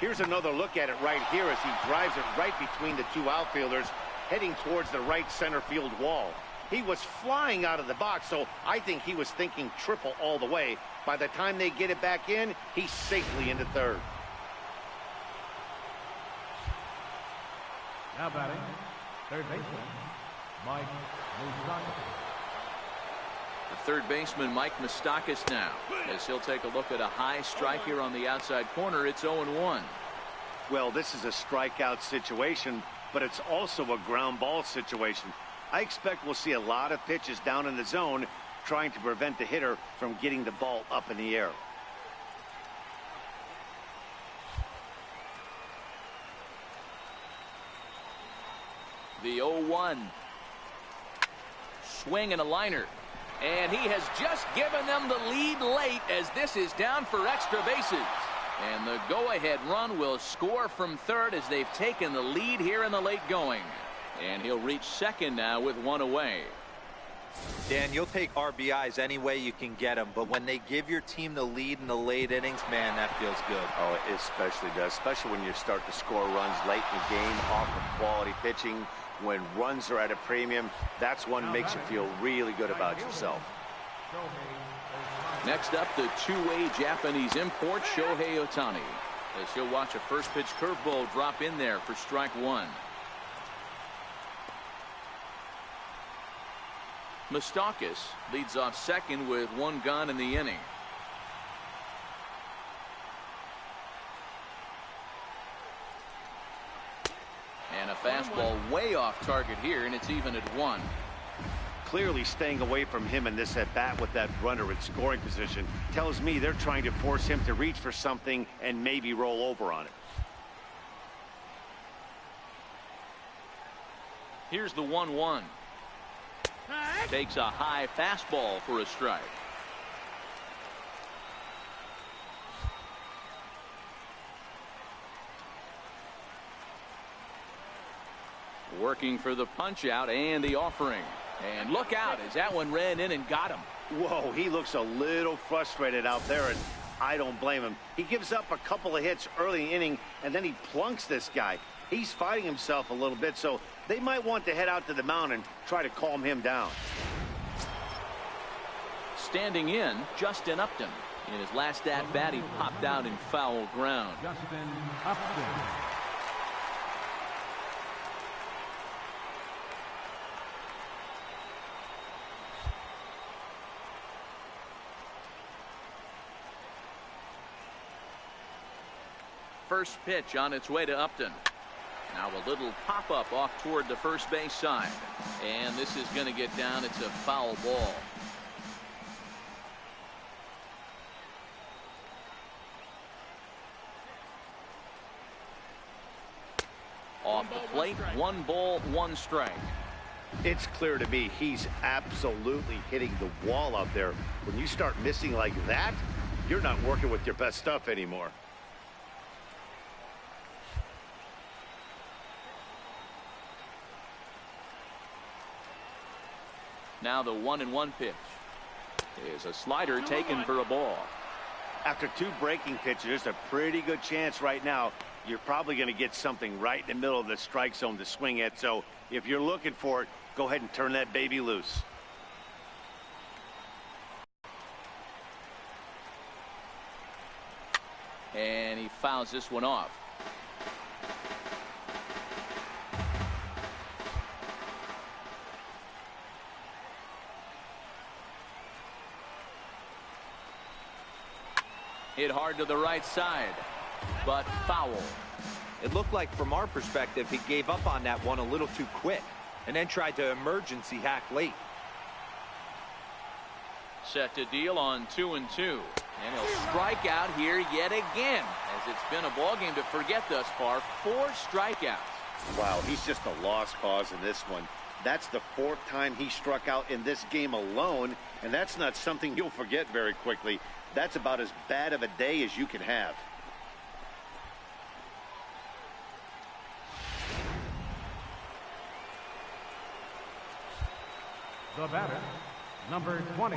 Here's another look at it right here as he drives it right between the two outfielders, heading towards the right center field wall. He was flying out of the box, so I think he was thinking triple all the way. By the time they get it back in, he's safely into third. Now batting, third baseman, Mike Moustakas. The third baseman, Mike Moustakas, now, as he'll take a look at a high strike here on the outside corner. It's 0-1. Well, this is a strikeout situation, but it's also a ground ball situation. I expect we'll see a lot of pitches down in the zone trying to prevent the hitter from getting the ball up in the air. The 0-1. Swing and a liner. And he has just given them the lead late as this is down for extra bases. And the go-ahead run will score from third as they've taken the lead here in the late going. And he'll reach second now with one away. Dan, you'll take RBIs any way you can get them, but when they give your team the lead in the late innings, man, that feels good. Oh, it especially does, especially when you start to score runs late in the game off of quality pitching. When runs are at a premium, that's one makes you feel really good about yourself. Next up, the two-way Japanese import, Shohei Ohtani, as he'll watch a first pitch curveball drop in there for strike one. Moustakas leads off second with one gone in the inning. And a fastball way off target here, and it's even at one. Clearly staying away from him in this at-bat with that runner in scoring position tells me they're trying to force him to reach for something and maybe roll over on it. Here's the 1-1. Takes a high fastball for a strike. Working for the punch out and the offering. And look out as that one ran in and got him. Whoa, he looks a little frustrated out there, and I don't blame him. He gives up a couple of hits early in the inning, and then he plunks this guy. He's fighting himself a little bit, so they might want to head out to the mound and try to calm him down. Standing in, Justin Upton. In his last at-bat, he popped out in foul ground. Justin Upton. First pitch on its way to Upton. Now a little pop-up off toward the first base side. And this is going to get down. It's a foul ball. Off the plate, 1 ball, 1 strike. It's clear to me he's absolutely hitting the wall out there. When you start missing like that, you're not working with your best stuff anymore. Now the 1-1 pitch is a slider taken for a ball. After 2 breaking pitches, there's a pretty good chance right now you're probably going to get something right in the middle of the strike zone to swing at. So if you're looking for it, go ahead and turn that baby loose. And he fouls this one off. Hit hard to the right side, but foul. It looked like from our perspective he gave up on that one a little too quick and then tried to emergency hack late. Set to deal on 2-2. And he'll strike out here yet again, as it's been a ball game to forget thus far. 4 strikeouts. Wow, he's just a lost cause in this one. That's the 4th time he struck out in this game alone, and that's not something you'll forget very quickly. That's about as bad of a day as you can have. The batter, number 20.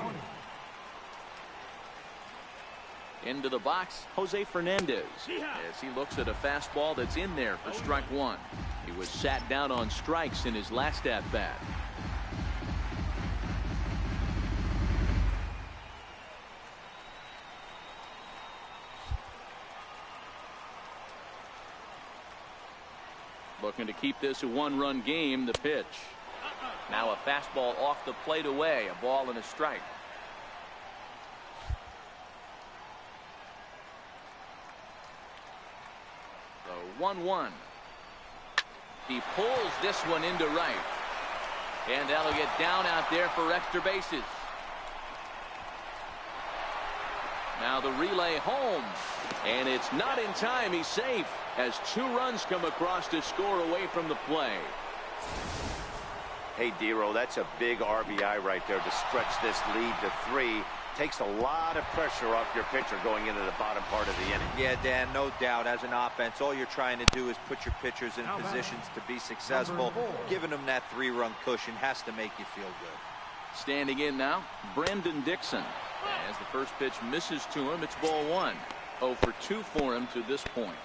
Into the box, Jose Fernandez, as he looks at a fastball that's in there for strike 1. He was sat down on strikes in his last at-bat. Looking to keep this a 1-run game. The pitch. Now a fastball off the plate away. A ball and a strike. The 1-1. He pulls this one into right. And that'll get down out there for extra bases. Now the relay home. And it's not in time. He's safe as 2 runs come across to score away from the play. Hey, Dero, that's a big RBI right there to stretch this lead to 3. Takes a lot of pressure off your pitcher going into the bottom part of the inning. Yeah, Dan, no doubt. As an offense, all you're trying to do is put your pitchers in positions to be successful. Giving them that 3-run cushion has to make you feel good. Standing in now, Brandon Dixon. As the first pitch misses to him, it's ball 1. 0 for 2 for him to this point.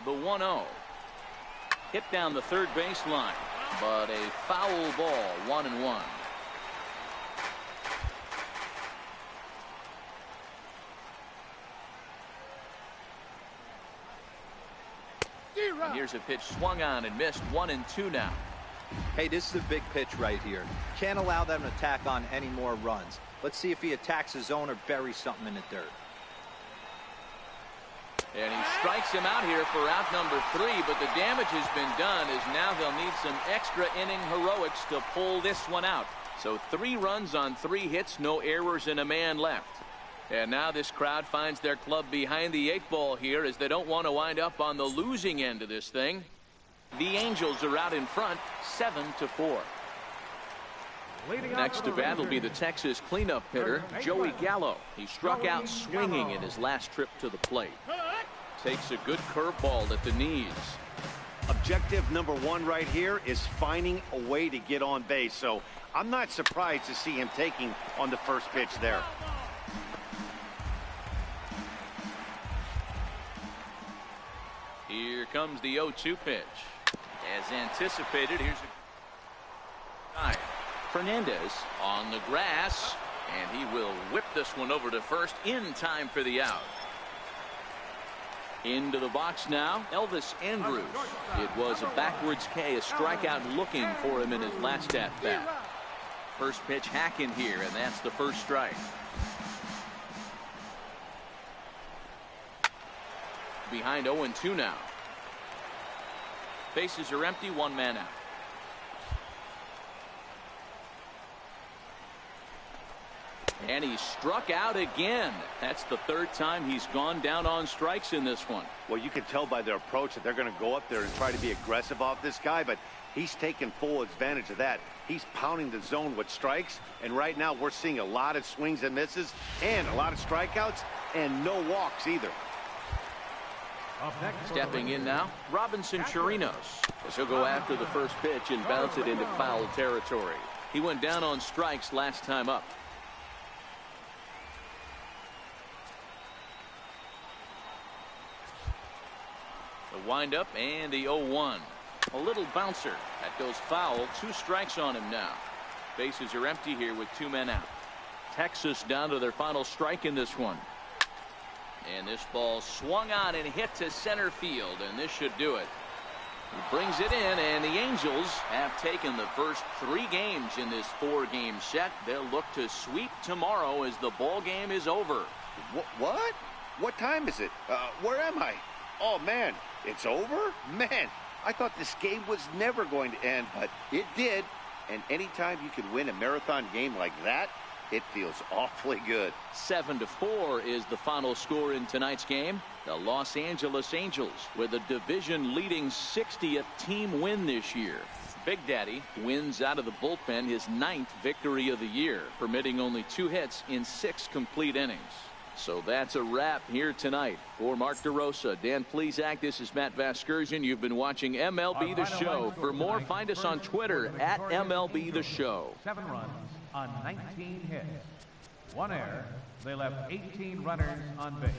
The 1-0. Hit down the third baseline, but a foul ball. 1-1. And here's a pitch swung on and missed. 1-2 now. Hey, this is a big pitch right here. Can't allow them to tack on any more runs. Let's see if he attacks his zone or buries something in the dirt. And he strikes him out here for out number 3, but the damage has been done, as now they'll need some extra inning heroics to pull this one out. So 3 runs on 3 hits, no errors, and a man left. And now this crowd finds their club behind the 8 ball here, as they don't want to wind up on the losing end of this thing. The Angels are out in front, 7-4. Next to bat will be the Texas cleanup hitter, Joey Gallo. He struck out swinging in his last trip to the plate. Takes a good curveball at the knees. Objective number 1 right here is finding a way to get on base. So I'm not surprised to see him taking on the first pitch there. Here comes the 0-2 pitch. As anticipated, here's a Fernandez on the grass, and he will whip this one over to first in time for the out. Into the box now, Elvis Andrus. It was a backwards K, a strikeout looking for him in his last at-bat. First pitch hacking here, and that's the first strike. Behind 0-2 now. Bases are empty, 1 man out. And he struck out again. That's the 3rd time he's gone down on strikes in this one. Well, you can tell by their approach that they're going to go up there and try to be aggressive off this guy, but he's taking full advantage of that. He's pounding the zone with strikes, and right now we're seeing a lot of swings and misses and a lot of strikeouts and no walks either. Stepping in now, Robinson Chirinos. As he'll go after the first pitch and bounce it into foul territory. He went down on strikes last time up. The windup and the 0-1. A little bouncer. That goes foul. 2 strikes on him now. Bases are empty here with 2 men out. Texas down to their final strike in this one. And this ball swung on and hit to center field, and this should do it. He brings it in, and the Angels have taken the first 3 games in this 4-game set. They'll look to sweep tomorrow as the ball game is over. What? What time is it? Where am I? Oh, man, it's over? Man, I thought this game was never going to end, but it did. And anytime you can win a marathon game like that, it feels awfully good. 7-4 is the final score in tonight's game. The Los Angeles Angels with a division-leading 60th team win this year. Big Daddy wins out of the bullpen his 9th victory of the year, permitting only 2 hits in 6 complete innings. So that's a wrap here tonight. For Mark DeRosa, Dan Plesac, this is Matt Vasgersian. You've been watching MLB The Show. For more, find us on Twitter at MLB The Show. 7 runs on 19 hits. 1 error. They left 18 runners on base.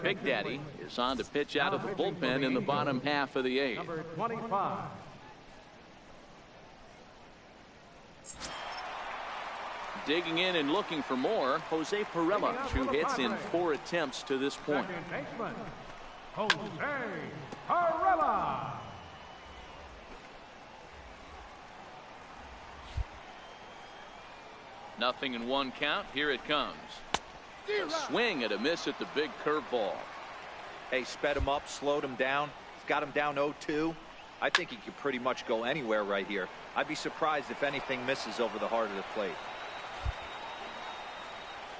Big Daddy is on to pitch out of the bullpen in the bottom half of the 8th. Number 25. Digging in and looking for more, Jose Perella, 2 hits in 4 attempts to this point. Second baseman, Jose Perella. Nothing in 1 count. Here it comes. A swing and a miss at the big curveball. Hey, sped him up, slowed him down. He's got him down 0-2. I think he could pretty much go anywhere right here. I'd be surprised if anything misses over the heart of the plate.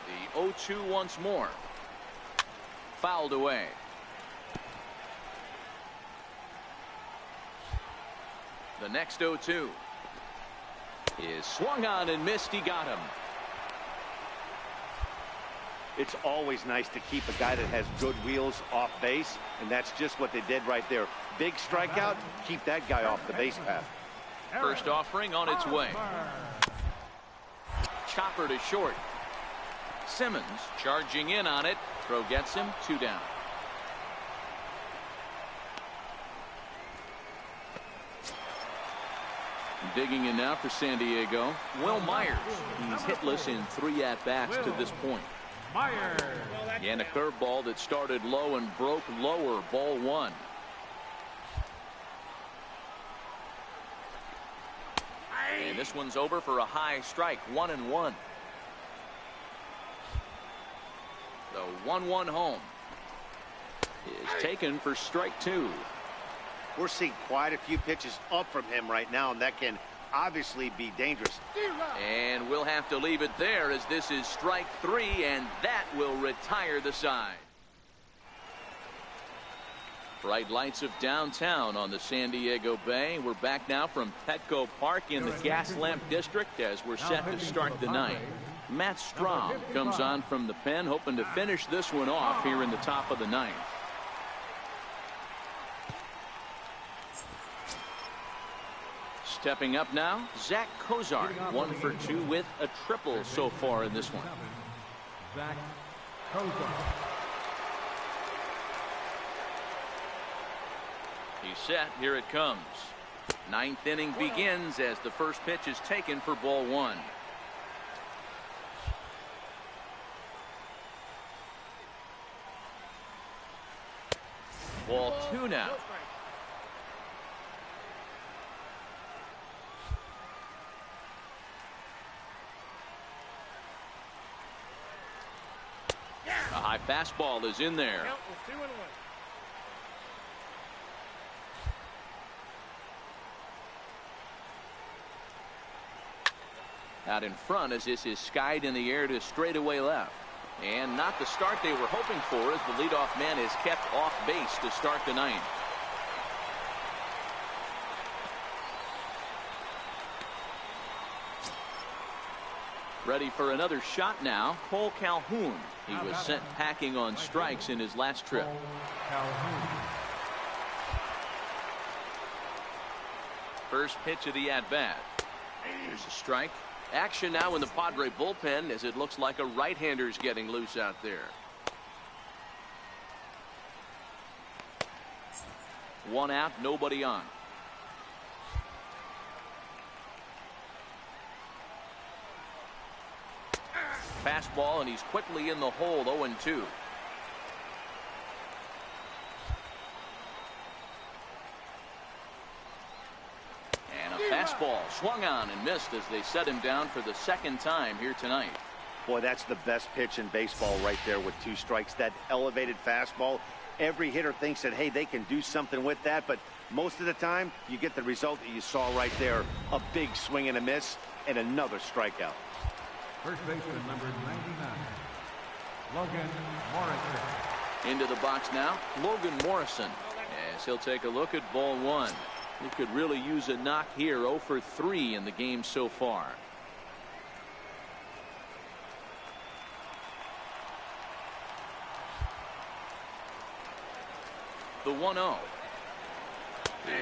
The 0-2 once more. Fouled away. The next 0-2 is swung on and missed. He got him. It's always nice to keep a guy that has good wheels off base, and that's just what they did right there. Big strikeout, keep that guy off the base path. First offering on its way. Chopper to short. Simmons charging in on it. Throw gets him. 2 down. Digging in now for San Diego, Will Myers. He's hitless in 3 at-bats to this point. Myers. And a curveball that started low and broke lower. Ball 1. this one's over for a high strike, 1-1. The 1-1 home is taken for strike 2. We're seeing quite a few pitches up from him right now, and that can obviously be dangerous. And we'll have to leave it there, as this is strike 3, and that will retire the side. Bright lights of downtown on the San Diego Bay. We're back now from Petco Park in the Gaslamp District as we're set to start the ninth. Matt Strahm comes on from the pen, hoping to finish this one off here in the top of the ninth. Stepping up now, Zach Kozar, 1 for 2 with a triple so far in this one. Zach Kozar. He's set. Here it comes. Ninth inning begins as the first pitch is taken for ball 1. Ball 2 now. A high fastball is in there. Out in front as this is skied in the air to straightaway left. And not the start they were hoping for, as the leadoff man is kept off base to start the ninth. Ready for another shot now, Cole Calhoun. He was sent packing on strikes in his last trip. First pitch of the at-bat. Here's a strike. Action now in the Padre bullpen, as it looks like a right-hander's getting loose out there. 1 out, nobody on. Fastball, and he's quickly in the hole, 0-2. Fastball swung on and missed as they set him down for the second time here tonight. Boy, that's the best pitch in baseball right there with 2 strikes. That elevated fastball. Every hitter thinks that, hey, they can do something with that, but most of the time you get the result that you saw right there. A big swing and a miss and another strikeout. First baseman number 99, Logan Morrison. Into the box now, Logan Morrison, as he'll take a look at ball 1. He could really use a knock here. 0 for 3 in the game so far. The 1-0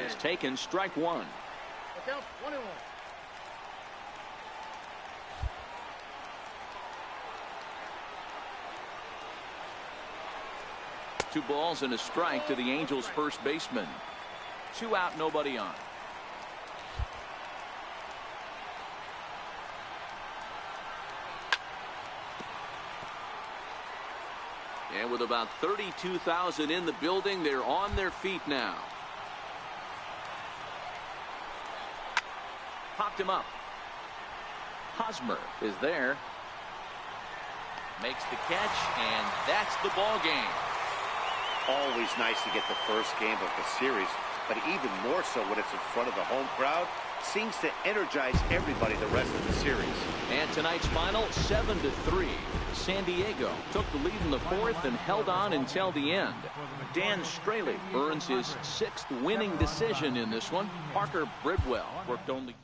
is taken, strike 1. Count 1-1. 2 balls and a strike to the Angels' first baseman. 2 out, nobody on. And with about 32,000 in the building, they're on their feet now. Popped him up. Hosmer is there. Makes the catch, and that's the ball game. Always nice to get the first game of the series, but even more so when it's in front of the home crowd. Seems to energize everybody the rest of the series. And tonight's final, 7-3. San Diego took the lead in the 4th and held on until the end. Dan Straley earns his 6th winning decision in this one. Parker Bridwell worked only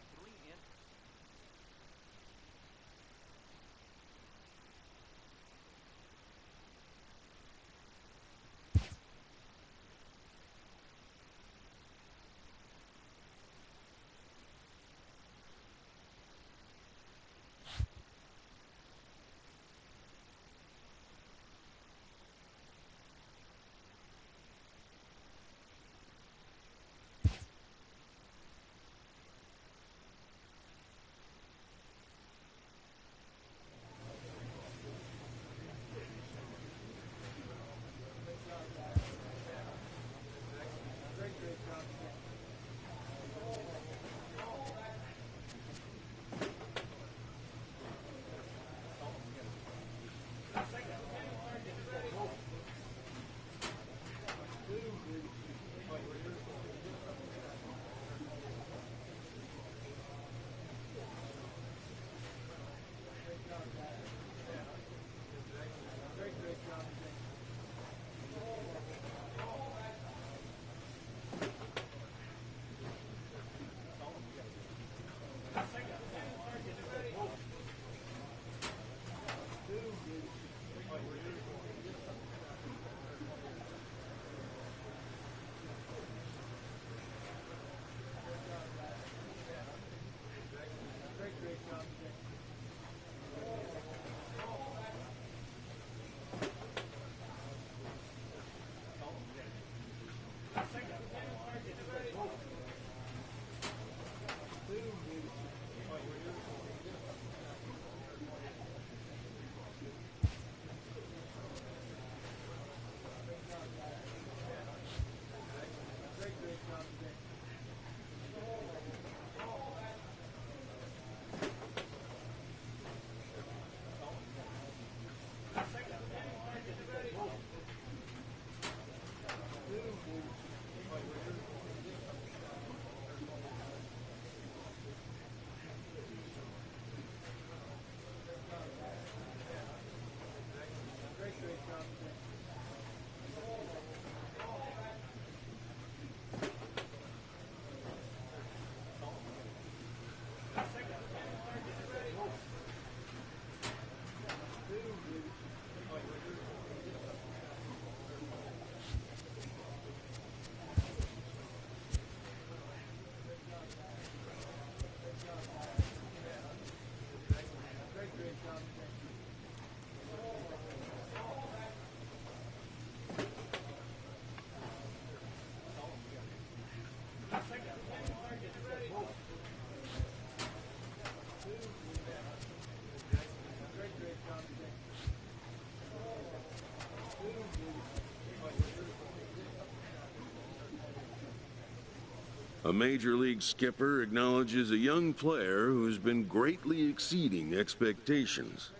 A Major League skipper acknowledges a young player who's been greatly exceeding expectations.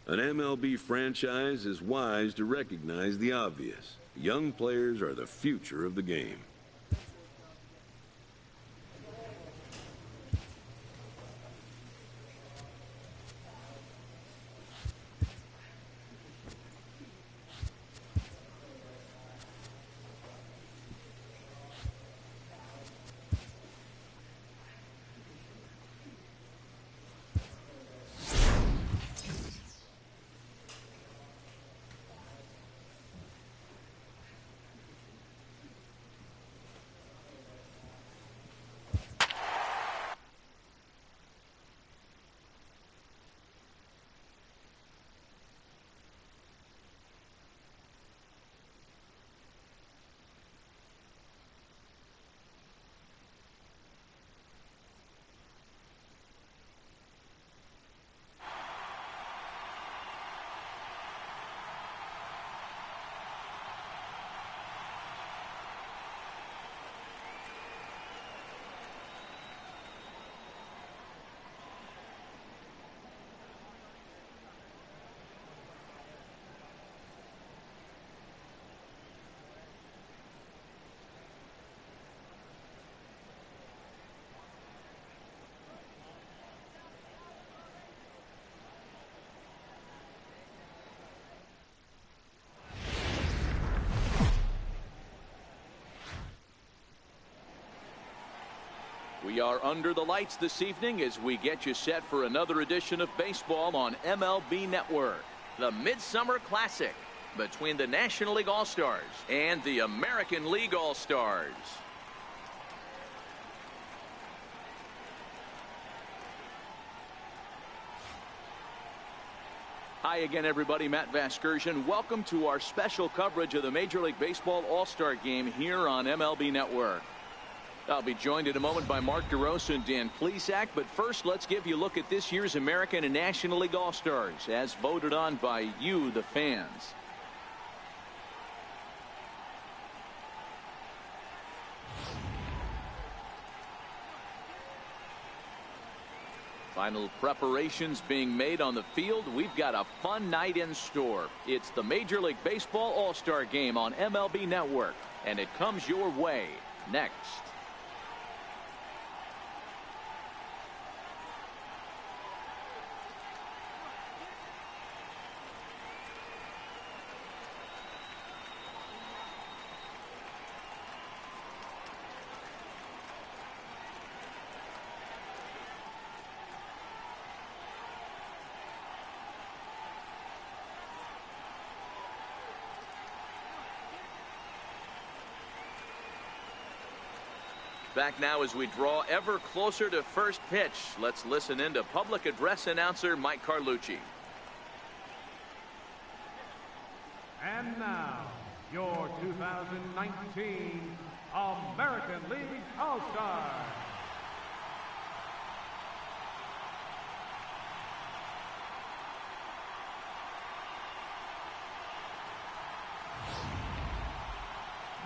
An MLB franchise is wise to recognize the obvious. Young players are the future of the game. We are under the lights this evening as we get you set for another edition of baseball on MLB Network. The Midsummer Classic between the National League All-Stars and the American League All-Stars. Hi again, everybody. Matt Vasgersian. Welcome to our special coverage of the Major League Baseball All-Star Game here on MLB Network. I'll be joined in a moment by Mark DeRosa and Dan Plesac, but first let's give you a look at this year's American and National League All-Stars as voted on by you, the fans. Final preparations being made on the field. We've got a fun night in store. It's the Major League Baseball All-Star Game on MLB Network, and it comes your way next. Back now as we draw ever closer to first pitch. Let's listen in to public address announcer Mike Carlucci. And now, your 2019 American League All-Stars.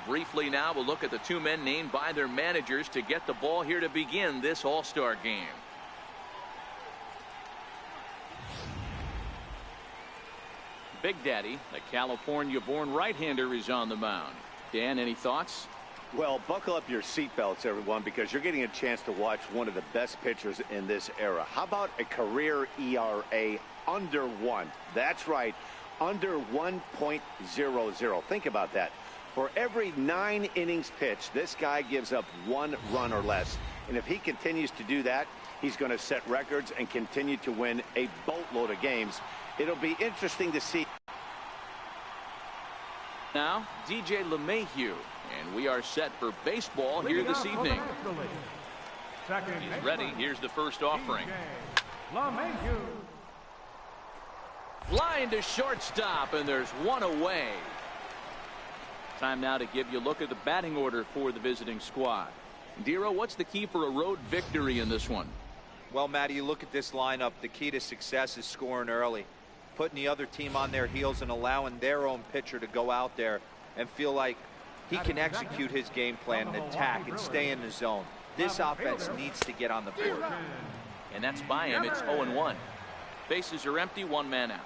Briefly now, we'll look at the two men named by their managers to get the ball here to begin this All-Star game. Big Daddy, a California-born right-hander, is on the mound. Dan, any thoughts? Well, buckle up your seatbelts, everyone, because you're getting a chance to watch one of the best pitchers in this era. How about a career ERA under 1? That's right, under 1.00. Think about that. For every 9 innings pitched, this guy gives up 1 run or less. And if he continues to do that, he's going to set records and continue to win a boatload of games. It'll be interesting to see. Now, DJ LeMahieu, and we are set for baseball here this evening. He's ready. Here's the first offering. Line to shortstop, and there's one away. Time now to give you a look at the batting order for the visiting squad. Dero, what's the key for a road victory in this one? Well, Matty, you look at this lineup, the key to success is scoring early, putting the other team on their heels and allowing their own pitcher to go out there and feel like he can execute his game plan and attack and stay in the zone. This offense needs to get on the board. And that's by him. It's 0-1. Bases are empty, one man out.